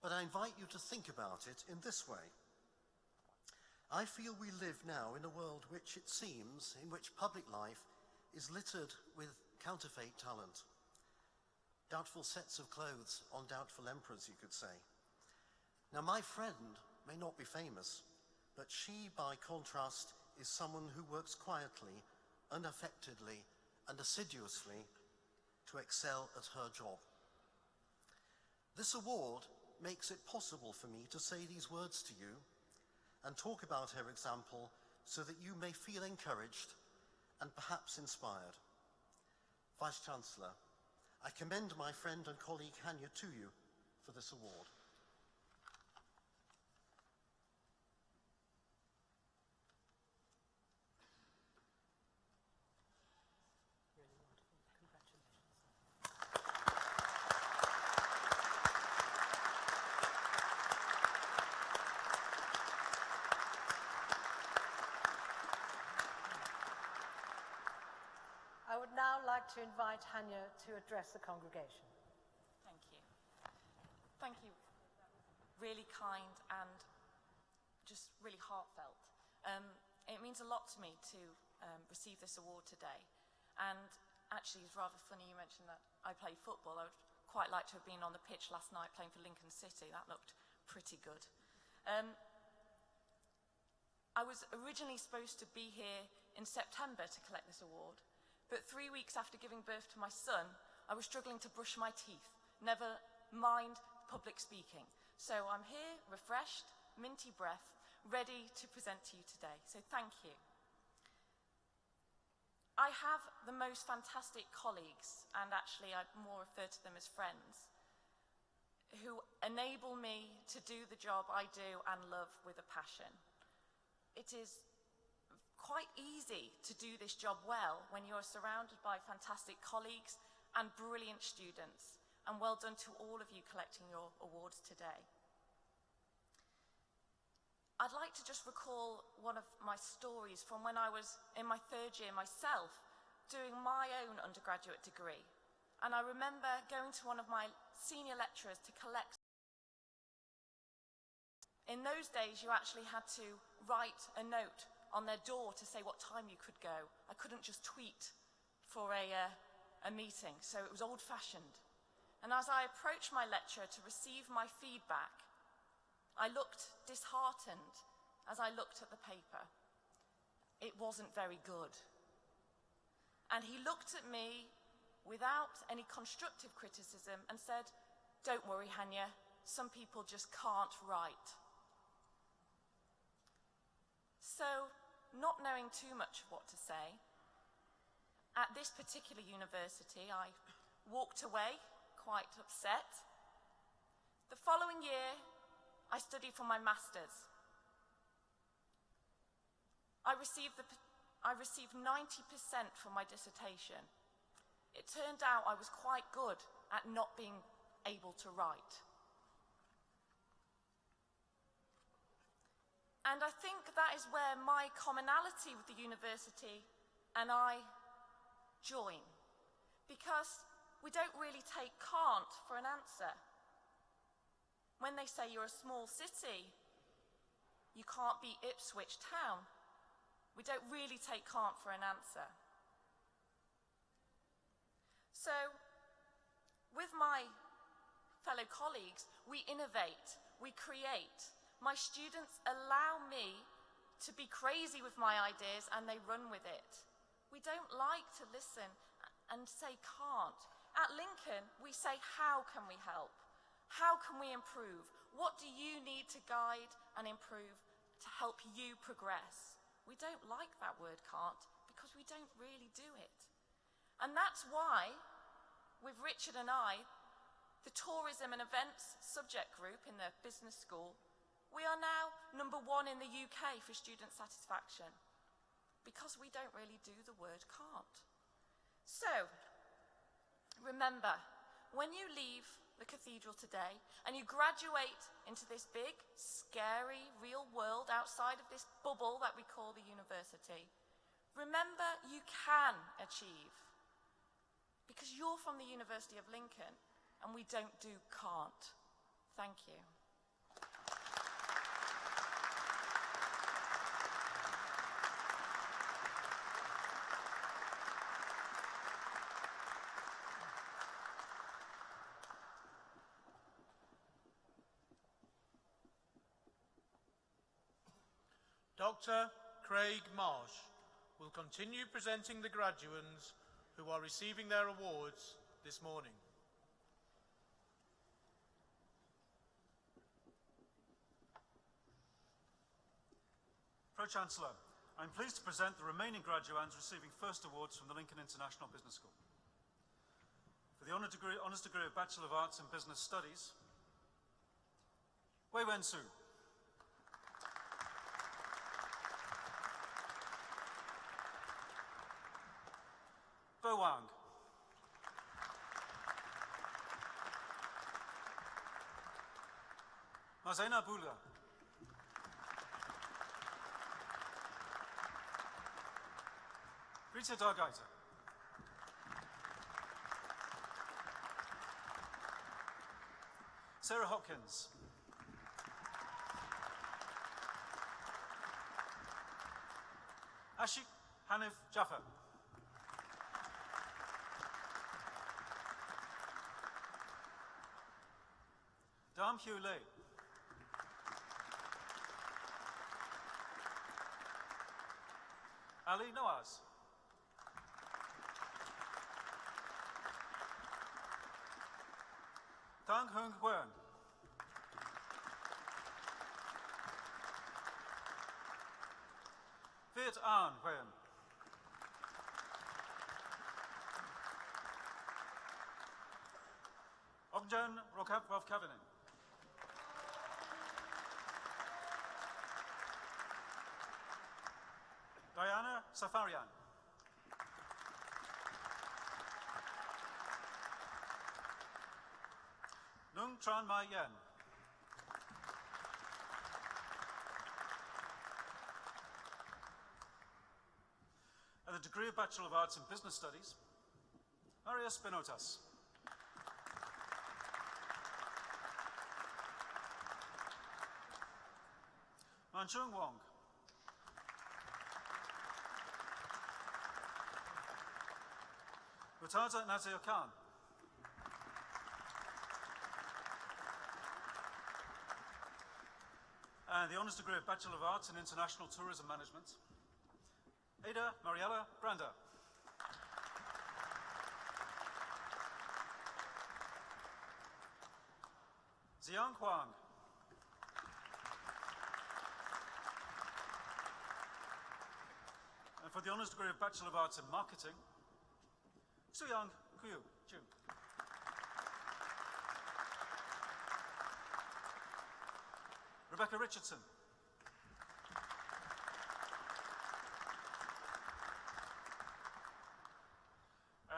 But I invite you to think about it in this way. I feel we live now in a world in which public life is littered with counterfeit talent. Doubtful sets of clothes on doubtful emperors, you could say. Now, my friend may not be famous, but she, by contrast, is someone who works quietly, unaffectedly, and assiduously to excel at her job. This award makes it possible for me to say these words to you and talk about her example so that you may feel encouraged and perhaps inspired. Vice-Chancellor, I commend my friend and colleague Hanya to you for this award. I would now like to invite Hanya to address the congregation. Thank you. Thank you. Really kind and just really heartfelt. It means a lot to me to receive this award today. And actually, it's rather funny you mentioned that I play football. I would quite like to have been on the pitch last night playing for Lincoln City. That looked pretty good. I was originally supposed to be here in September to collect this award. But 3 weeks after giving birth to my son, I was struggling to brush my teeth, never mind public speaking. So I'm here, refreshed, minty breath, ready to present to you today. So thank you. I have the most fantastic colleagues, and actually I more refer to them as friends, who enable me to do the job I do and love with a passion. It is quite easy to do this job well when you're surrounded by fantastic colleagues and brilliant students, and well done to all of you collecting your awards today. I'd like to just recall one of my stories from when I was in my third year myself, doing my own undergraduate degree. And I remember going to one of my senior lecturers to collect. In those days, you actually had to write a note on their door to say what time you could go. I couldn't just tweet for a meeting, so it was old-fashioned. And as I approached my lecturer to receive my feedback, I looked disheartened as I looked at the paper. It wasn't very good. And he looked at me without any constructive criticism and said, "Don't worry, Hanya, some people just can't write." So, not knowing too much of what to say, at this particular university, I walked away quite upset. The following year, I studied for my master's. I received 90% for my dissertation. It turned out I was quite good at not being able to write. And I think that is where my commonality with the university and I join, because we don't really take can't for an answer. When they say you're a small city, you can't be Ipswich town. We don't really take can't for an answer. So, with my fellow colleagues, we innovate, we create. My students allow me to be crazy with my ideas and they run with it. We don't like to listen and say can't. At Lincoln, we say how can we help? How can we improve? What do you need to guide and improve to help you progress? We don't like that word can't because we don't really do it. And that's why, with Richard and I, the tourism and events subject group in the business school, we are now #1 in the UK for student satisfaction, because we don't really do the word can't. So, remember, when you leave the cathedral today and you graduate into this big, scary, real world outside of this bubble that we call the university, remember you can achieve, because you're from the University of Lincoln and we don't do can't. Thank you. Dr. Craig Marsh will continue presenting the graduands who are receiving their awards this morning. Pro-Chancellor, I'm pleased to present the remaining graduands receiving first awards from the Lincoln International Business School. For the honours degree of Bachelor of Arts in Business Studies, Wei Wen Su. Bo Wang. Mazena Bula. Rita Dargaita. Sarah Hopkins. Ashik Hanif Jaffer. Dam Hugh Lei. Ali Noaz. Tang Hung Wen. Viet An Wen. Ogjan Rovkavinen. Diana Safarian. Nung Tran Mai Yen. And the degree of Bachelor of Arts in Business Studies, Maria Spinotas. Manchung Wong. Murtaza Nazir Khan. And the honours degree of Bachelor of Arts in International Tourism Management, Ada Mariella Branda. Xiang Huang. And for the honours degree of Bachelor of Arts in Marketing, Suyang Kuyu Jun. Rebecca Richardson.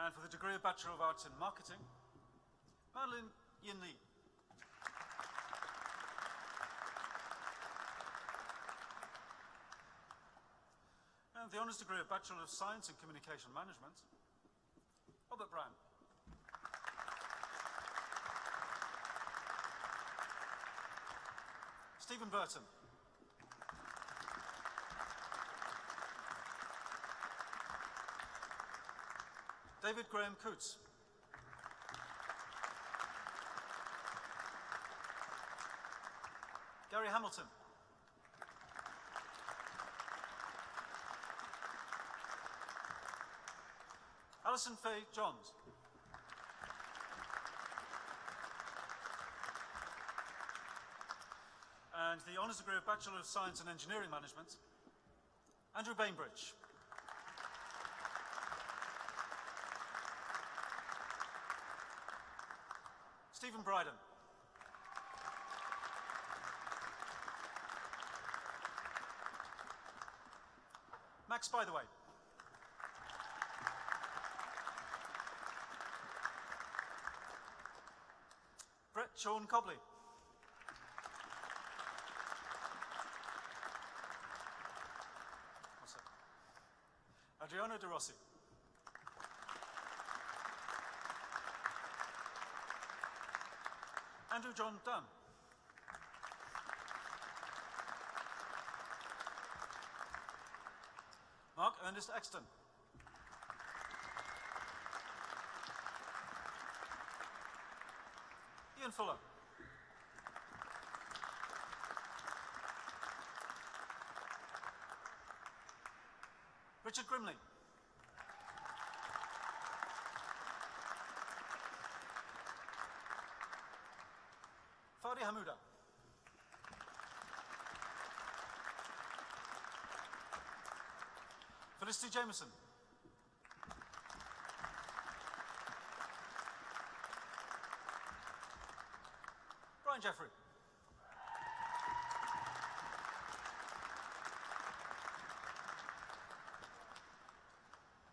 And for the degree of Bachelor of Arts in Marketing, Madeline Yin Lee. And the Honours degree of Bachelor of Science in Communication Management, Robert Brown. Stephen Burton. David Graham Coots. Gary Hamilton. Alison Faye Johns. And the Honours degree of Bachelor of Science in Engineering Management, Andrew Bainbridge. Stephen Bryden. Max Bytheway. Brett Sean Cobley. Adriano De Rossi. Andrew John Dunn. Mark Ernest Exton. Ian Fuller. Richard Grimley. Fadi Hamouda. Felicity Jameson. Brian Jeffrey.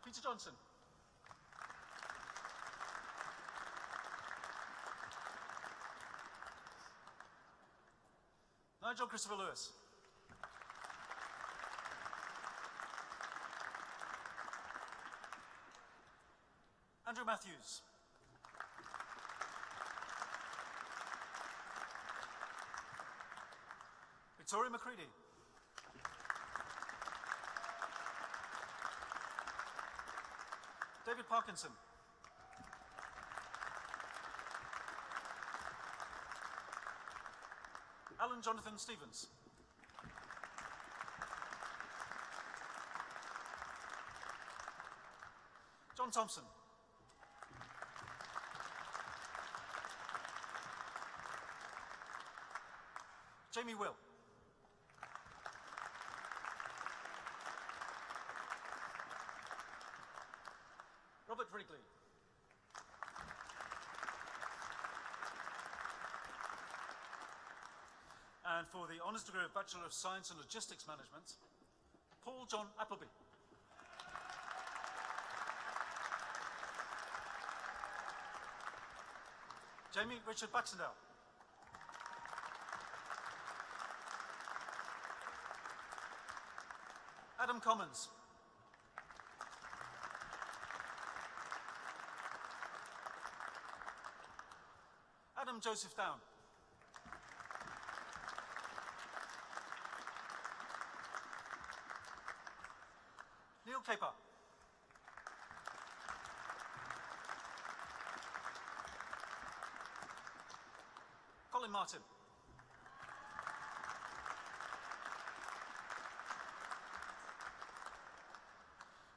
Peter Johnson. Nigel Christopher Lewis. Andrew Matthews. Victoria McCready. David Parkinson. Alan Jonathan Stevens. John Thompson. Jamie Will. Robert Wrigley. And for the Honours degree of Bachelor of Science in Logistics Management, Paul John Appleby. Jamie Richard Baxendale. Adam Commons. Adam Joseph Down. Neil Caper. Colin Martin.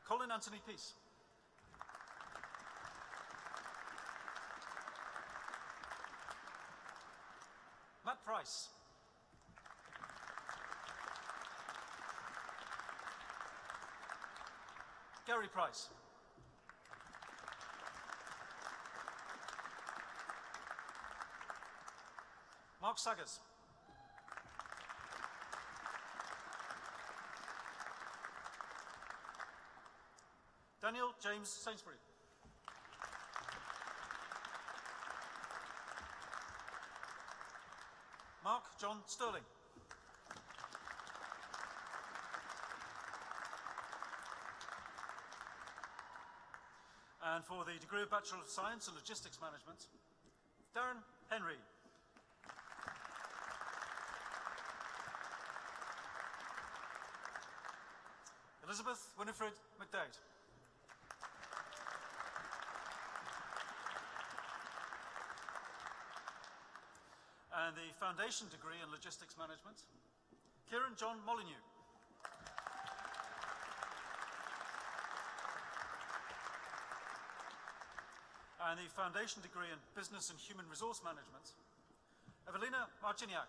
Colin Anthony Peace. Matt Price. Gary Price. Mark Saggers. Daniel James Sainsbury. Mark John Sterling. And for the degree of Bachelor of Science in Logistics Management, Darren Henry. Elizabeth Winifred McDade. And the Foundation degree in Logistics Management, Kieran John Molyneux. And the Foundation degree in Business and Human Resource Management, Evelina Marciniak.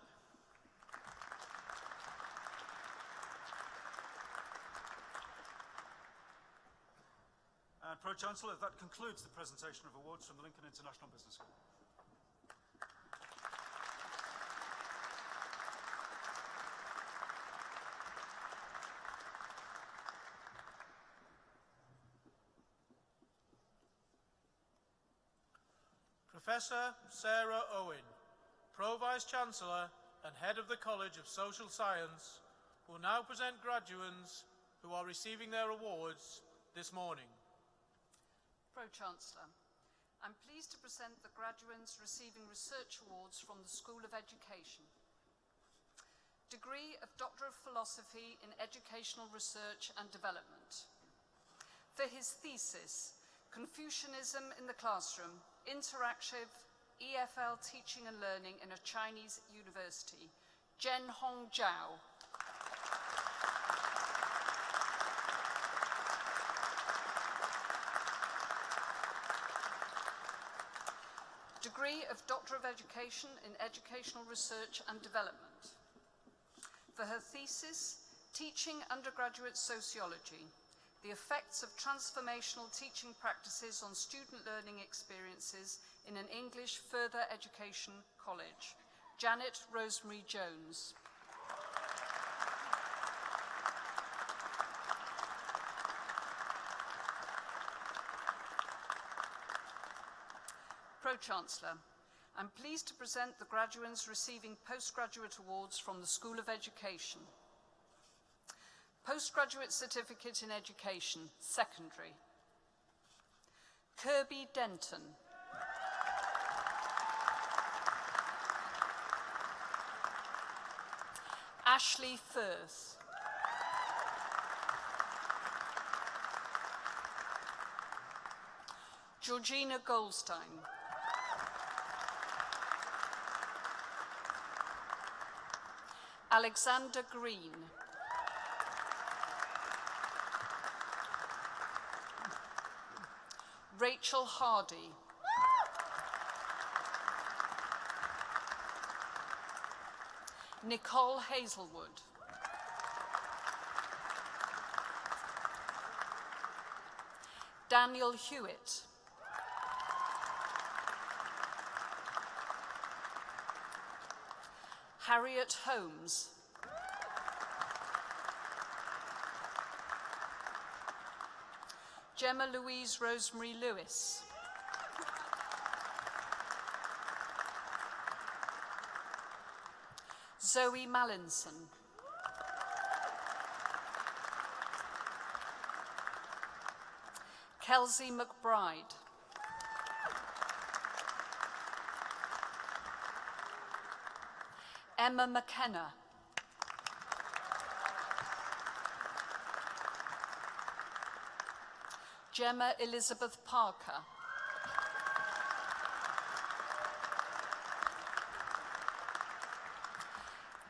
And Pro-Chancellor, that concludes the presentation of awards from the Lincoln International Business School. Professor Sarah Owen, Pro-Vice-Chancellor and Head of the College of Social Science, will now present graduates who are receiving their awards this morning. Pro-Chancellor, I'm pleased to present the graduates receiving research awards from the School of Education. Degree of Doctor of Philosophy in Educational Research and Development. For his thesis, Confucianism in the Classroom, Interactive EFL Teaching and Learning in a Chinese University, Zhen Hong Zhao. Degree of Doctor of Education in Educational Research and Development. For her thesis, Teaching Undergraduate Sociology, the Effects of Transformational Teaching Practices on Student Learning Experiences in an English Further Education College, Janet Rosemary Jones. Pro-Chancellor, I'm pleased to present the graduates receiving postgraduate awards from the School of Education. Postgraduate Certificate in Education, Secondary. Kirby Denton. Ashley Firth. Georgina Goldstein. Alexander Green. Rachel Hardy. Nicole Hazelwood. Daniel Hewitt. Harriet Holmes. Gemma Louise Rosemary Lewis. Zoe Mallinson. Kelsey McBride. Emma McKenna. Gemma Elizabeth Parker.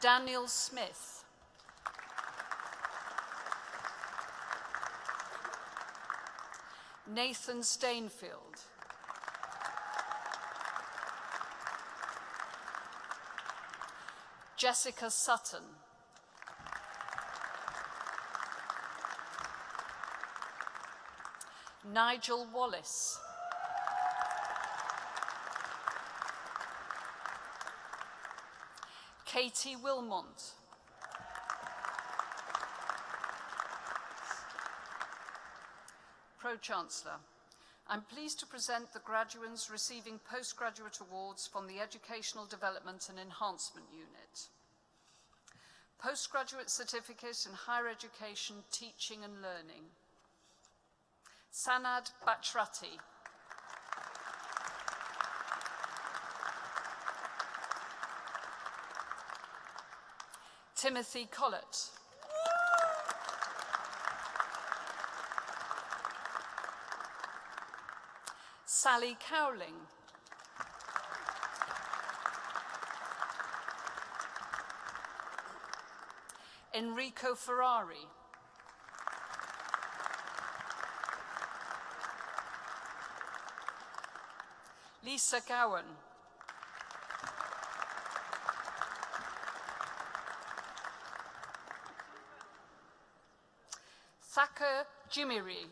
Daniel Smith. Nathan Stainfield. Jessica Sutton. Nigel Wallace. Katie Wilmont. Pro-Chancellor, I'm pleased to present the graduates receiving postgraduate awards from the Educational Development and Enhancement Unit. Postgraduate Certificate in Higher Education, Teaching and Learning. Sanad Bachrati. Timothy Collett. Sally Cowling. Enrico Ferrari. Lisa Gowan. Thakur Jimiri.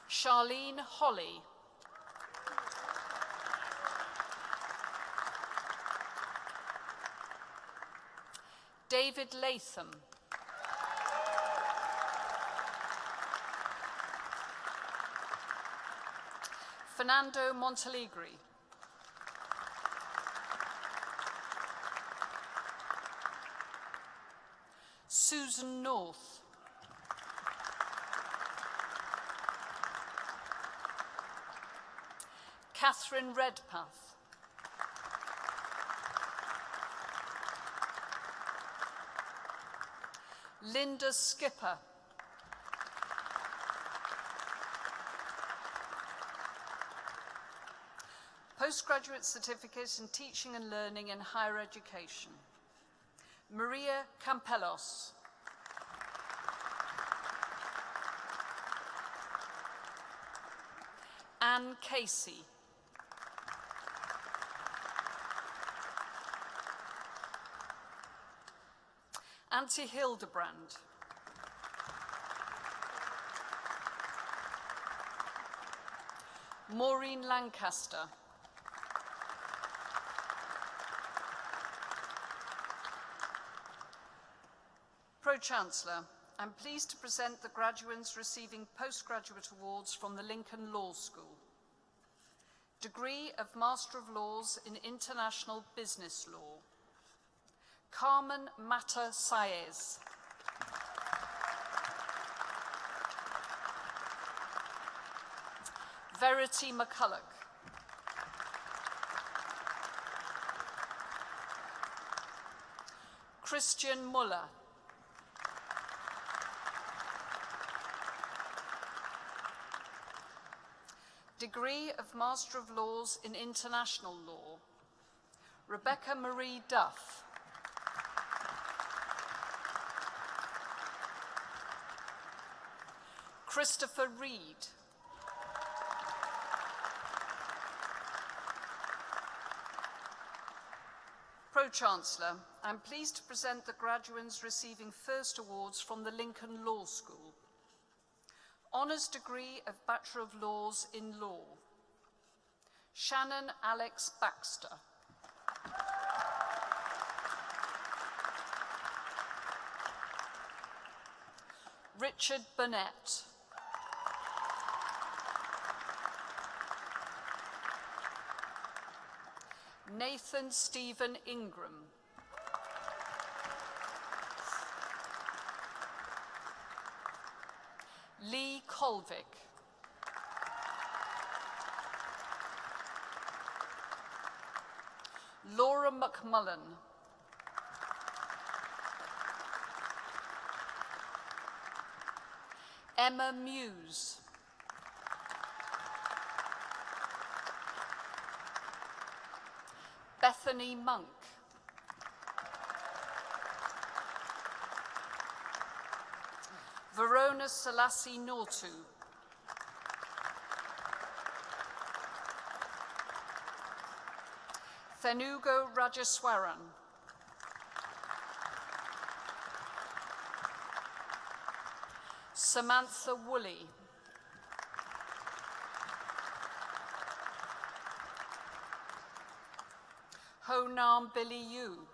Charlene Holly. David Latham. Fernando Montalegre. Susan North. Catherine Redpath. Linda Skipper. Postgraduate Certificate in Teaching and Learning in Higher Education. Maria Campellos. Anne Casey. Auntie Hildebrand. Maureen Lancaster. Pro-Chancellor, I'm pleased to present the graduates receiving postgraduate awards from the Lincoln Law School. Degree of Master of Laws in International Business Law. Carmen Mata Saez. Verity McCulloch. Christian Muller. Degree of Master of Laws in International Law. Rebecca Marie Duff. Christopher Reed. Pro-Chancellor, I'm pleased to present the graduates receiving first awards from the Lincoln Law School. Honours degree of Bachelor of Laws in Law. Shannon Alex Baxter. Richard Burnett. Nathan Stephen Ingram. Lee Colvick. Laura McMullen. Emma Muse. Bethany Monk. Verona Selassie Nortu. Thenugo Rajeswaran. Samantha Woolley. Ho Nam Billy Yu.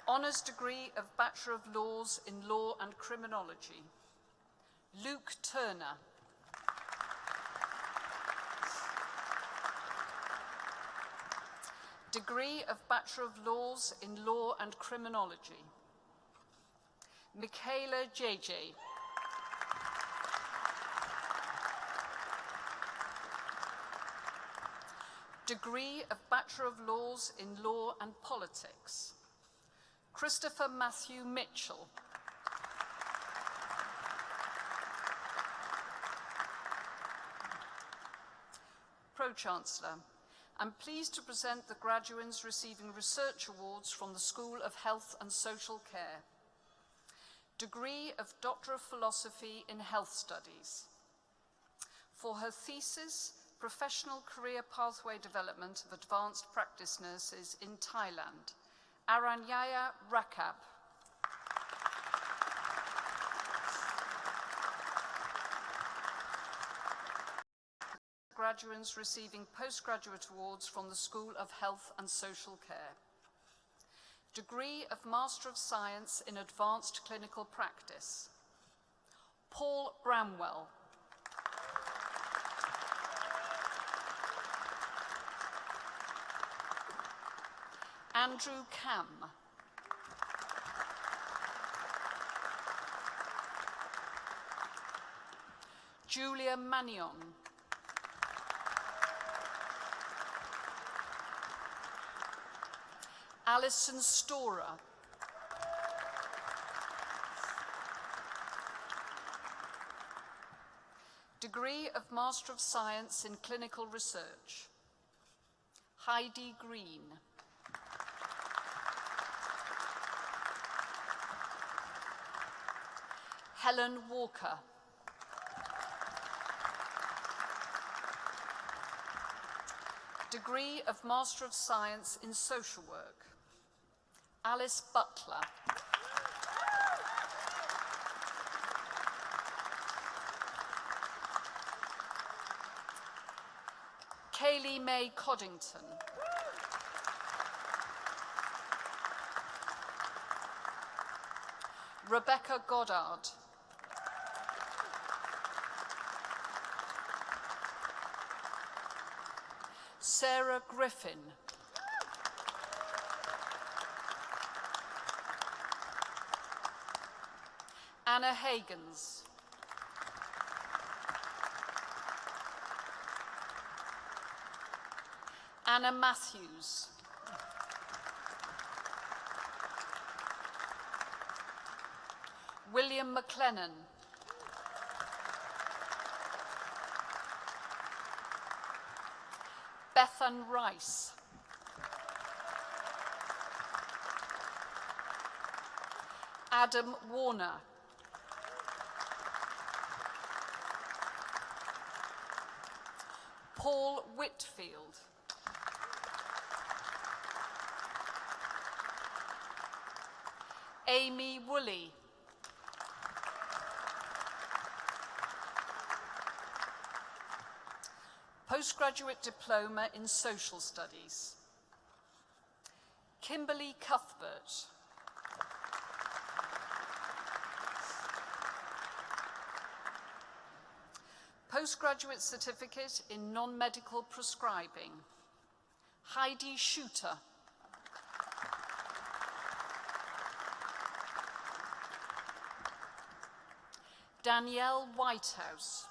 Honours degree of Bachelor of Laws in Law and Criminology, Luke Turner. Degree of Bachelor of Laws in Law and Criminology, Michaela JJ. Degree of Bachelor of Laws in Law and Politics, Christopher Matthew Mitchell. Pro-Chancellor, I'm pleased to present the graduates receiving research awards from the School of Health and Social Care. Degree of Doctor of Philosophy in Health Studies. For her thesis, Professional Career Pathway Development of Advanced Practice Nurses in Thailand, Aranyaya Rakab. Graduates receiving postgraduate awards from the School of Health and Social Care. Degree of Master of Science in Advanced Clinical Practice, Paul Bramwell. Andrew Cam. Julia Manion. Alison Storer. Degree of Master of Science in Clinical Research, Heidi Green. Helen Walker. Degree of Master of Science in Social Work, Alice Butler. Kaylee May Coddington. Rebecca Goddard. Sarah Griffin. Anna Hagans. Anna Matthews. William McLennan. Bethan Rice. Adam Warner. Paul Whitfield. Amy Woolley. Postgraduate Diploma in Social Studies, Kimberly Cuthbert. Postgraduate Certificate in Non-Medical Prescribing, Heidi Shooter. Danielle Whitehouse.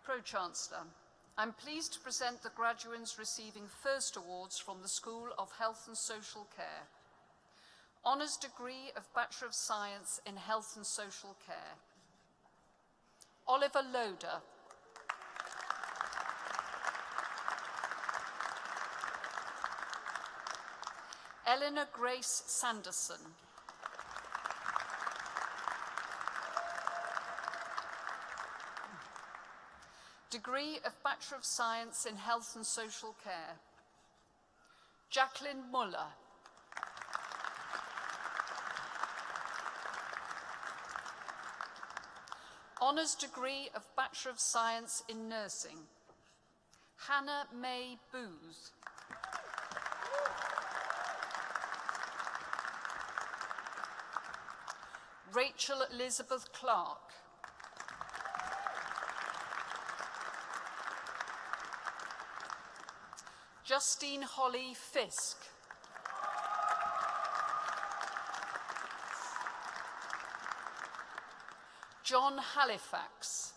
Pro-Chancellor, I'm pleased to present the graduates receiving first awards from the School of Health and Social Care. Honours degree of Bachelor of Science in Health and Social Care, Oliver Loader. Eleanor Grace Sanderson. Degree of Bachelor of Science in Health and Social Care, Jacqueline Muller. Honours degree of Bachelor of Science in Nursing, Hannah May Booth. Rachel Elizabeth Clark. Justine Holly Fisk. John Halifax.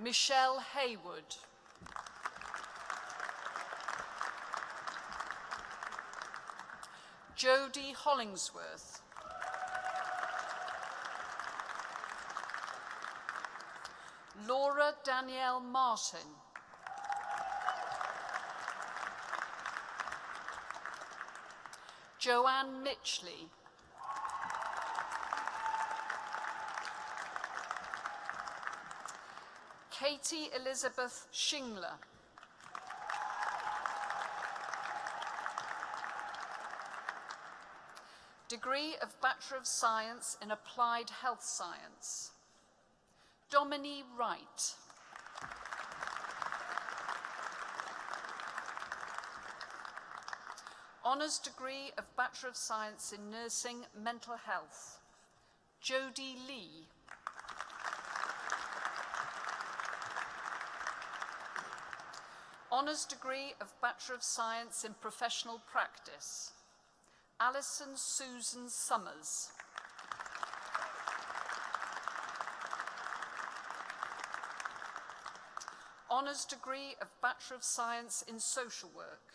Michelle Haywood. Jodie Hollingsworth. Laura Danielle Martin. Joanne Mitchley. Katie Elizabeth Shingler. Degree of Bachelor of Science in Applied Health Science. Dominique Wright. Honours degree of Bachelor of Science in Nursing Mental Health. Jodie Lee. Honours degree of Bachelor of Science in Professional Practice. Alison Susan Summers. Honours degree of Bachelor of Science in Social Work.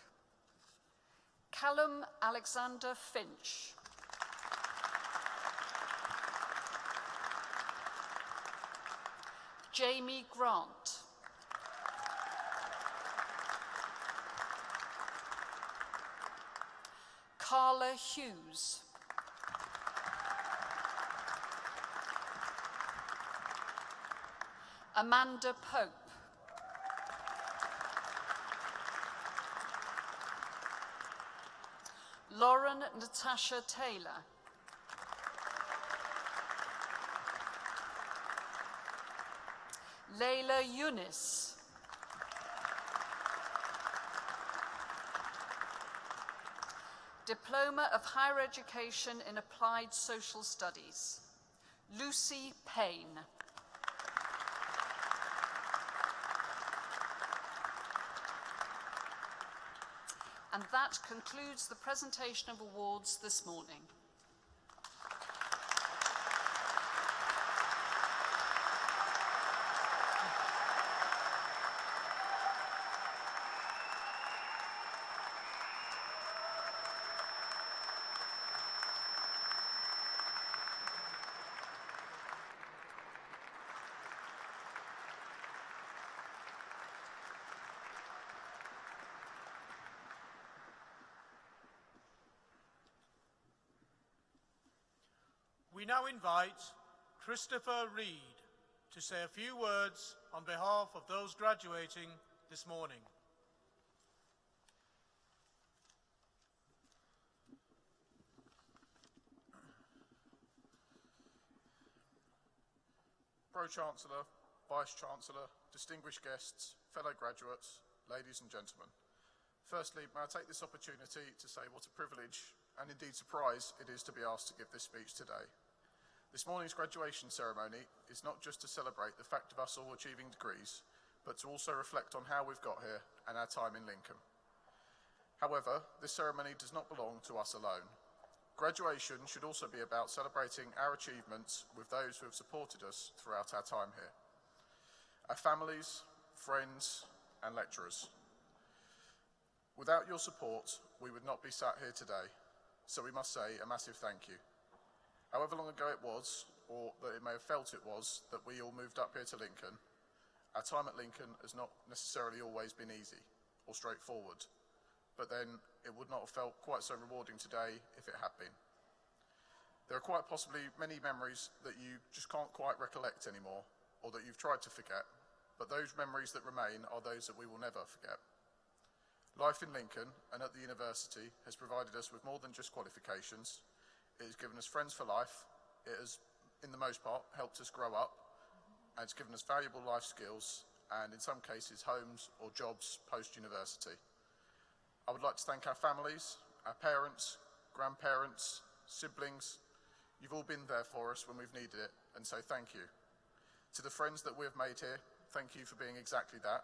Callum Alexander Finch. Jamie Grant. Carla Hughes. Amanda Pope. Lauren Natasha Taylor. Layla Yunis. Diploma of Higher Education in Applied Social Studies. Lucy Payne. And that concludes the presentation of awards this morning. We now invite Christopher Reed to say a few words on behalf of those graduating this morning. Pro-Chancellor, Vice-Chancellor, distinguished guests, fellow graduates, ladies and gentlemen. Firstly, may I take this opportunity to say what a privilege and indeed surprise it is to be asked to give this speech today. This morning's graduation ceremony is not just to celebrate the fact of us all achieving degrees, but to also reflect on how we've got here and our time in Lincoln. However, this ceremony does not belong to us alone. Graduation should also be about celebrating our achievements with those who have supported us throughout our time here. Our families, friends, and lecturers. Without your support, we would not be sat here today, so we must say a massive thank you. However long ago it was, or that it may have felt it was, that we all moved up here to Lincoln, our time at Lincoln has not necessarily always been easy or straightforward, but then it would not have felt quite so rewarding today if it had been. There are quite possibly many memories that you just can't quite recollect anymore, or that you've tried to forget, but those memories that remain are those that we will never forget. Life in Lincoln and at the university has provided us with more than just qualifications. It has given us friends for life. It has, in the most part, helped us grow up and it's given us valuable life skills and, in some cases, homes or jobs post-university. I would like to thank our families, our parents, grandparents, siblings. You've all been there for us when we've needed it, and so thank you. To the friends that we have made here, thank you for being exactly that.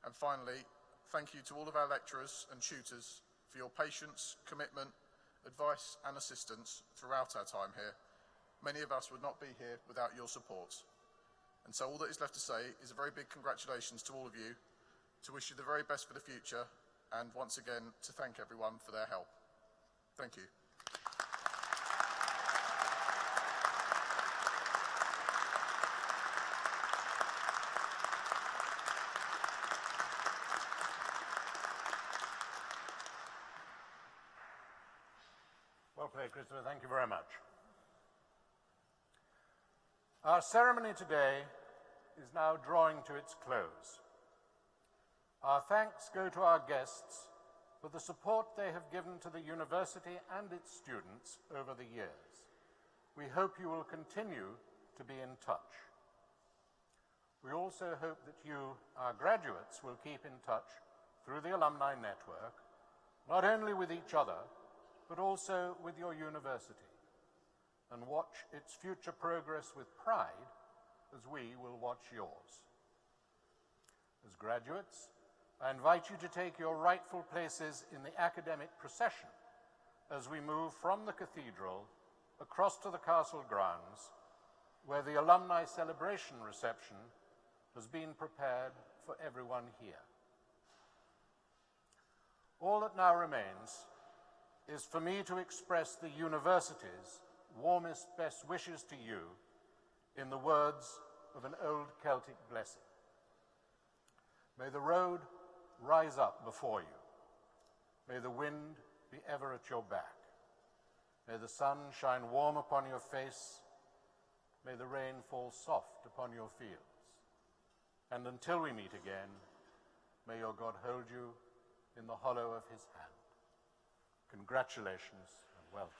And finally, thank you to all of our lecturers and tutors for your patience, commitment, advice and assistance throughout our time here. Many of us would not be here without your support. And so all that is left to say is a very big congratulations to all of you, to wish you the very best for the future, and once again to thank everyone for their help. Thank you. Well played, Christopher. Thank you very much. Our ceremony today is now drawing to its close. Our thanks go to our guests for the support they have given to the university and its students over the years. We hope you will continue to be in touch. We also hope that you, our graduates, will keep in touch through the alumni network, not only with each other, but also with your university, and watch its future progress with pride as we will watch yours. As graduates, I invite you to take your rightful places in the academic procession as we move from the cathedral across to the castle grounds, where the alumni celebration reception has been prepared for everyone here. All that now remains is for me to express the university's warmest best wishes to you in the words of an old Celtic blessing. May the road rise up before you. May the wind be ever at your back. May the sun shine warm upon your face. May the rain fall soft upon your fields. And until we meet again, may your God hold you in the hollow of his hand. Congratulations and welcome.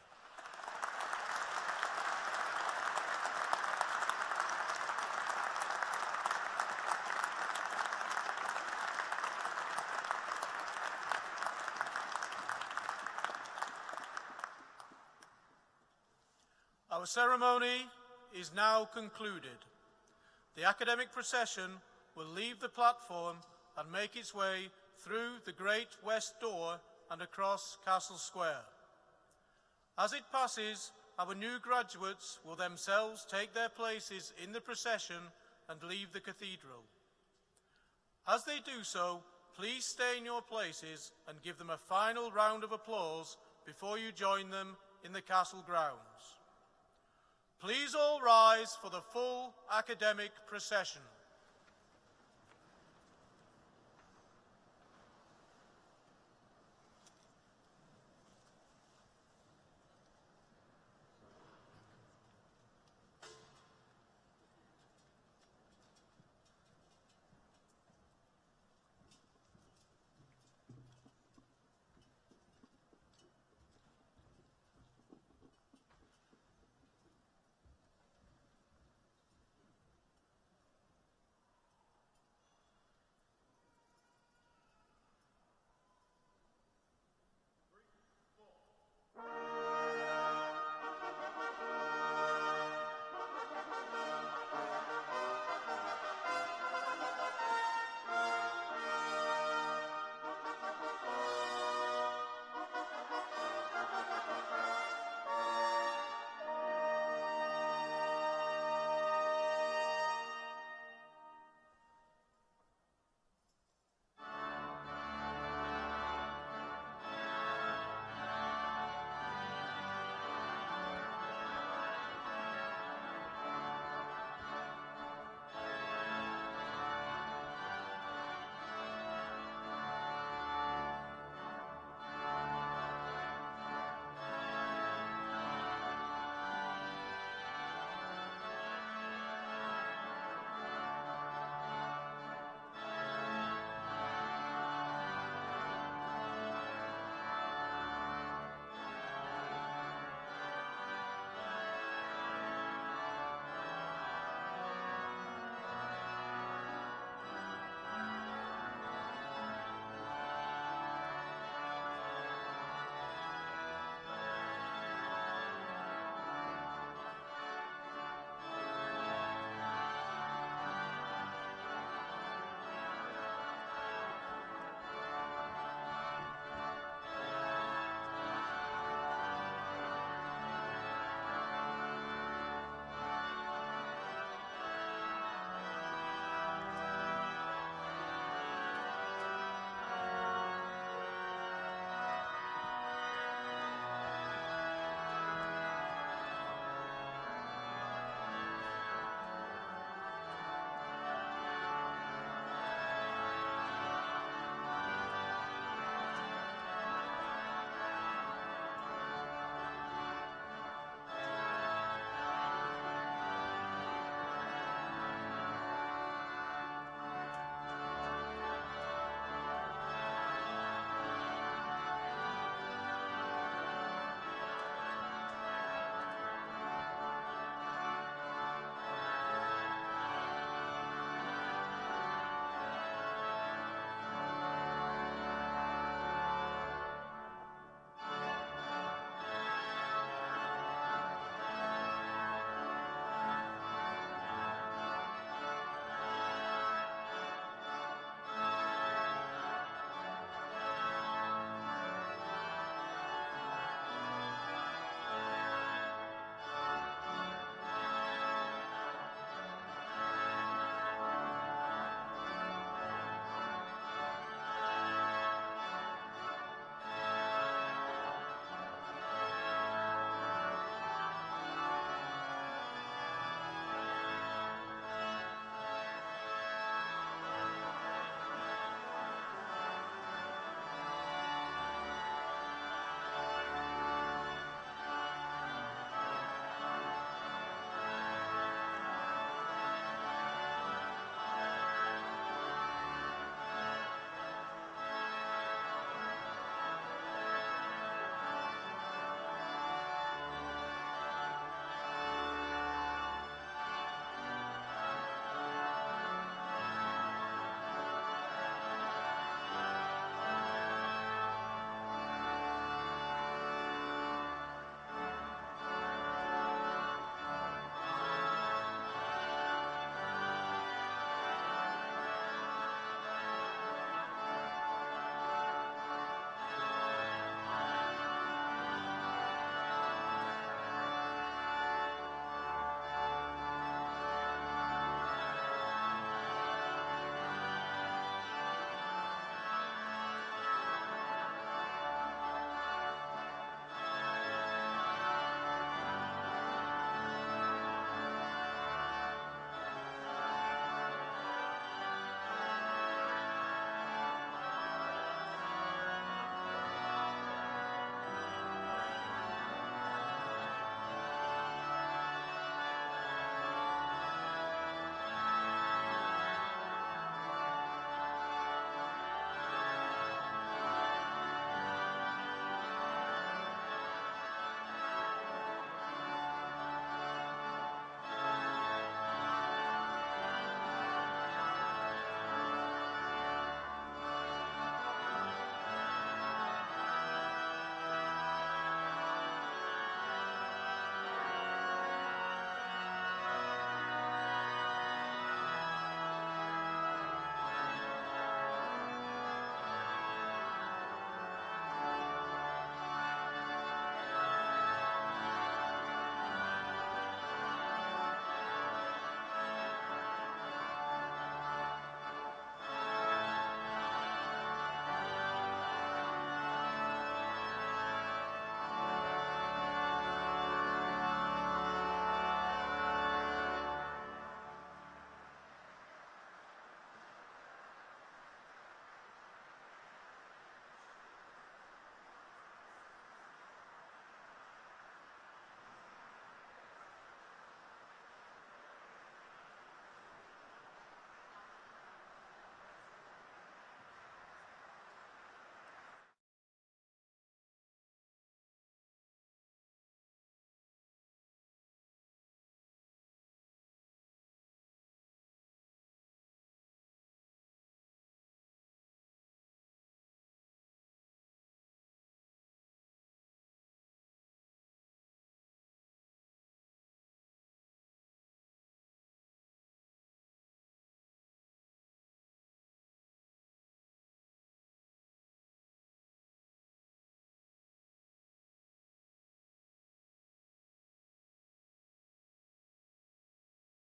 Our ceremony is now concluded. The academic procession will leave the platform and make its way through the great west door and across Castle Square. As it passes, our new graduates will themselves take their places in the procession and leave the cathedral. As they do so, please stay in your places and give them a final round of applause before you join them in the castle grounds. Please all rise for the full academic procession.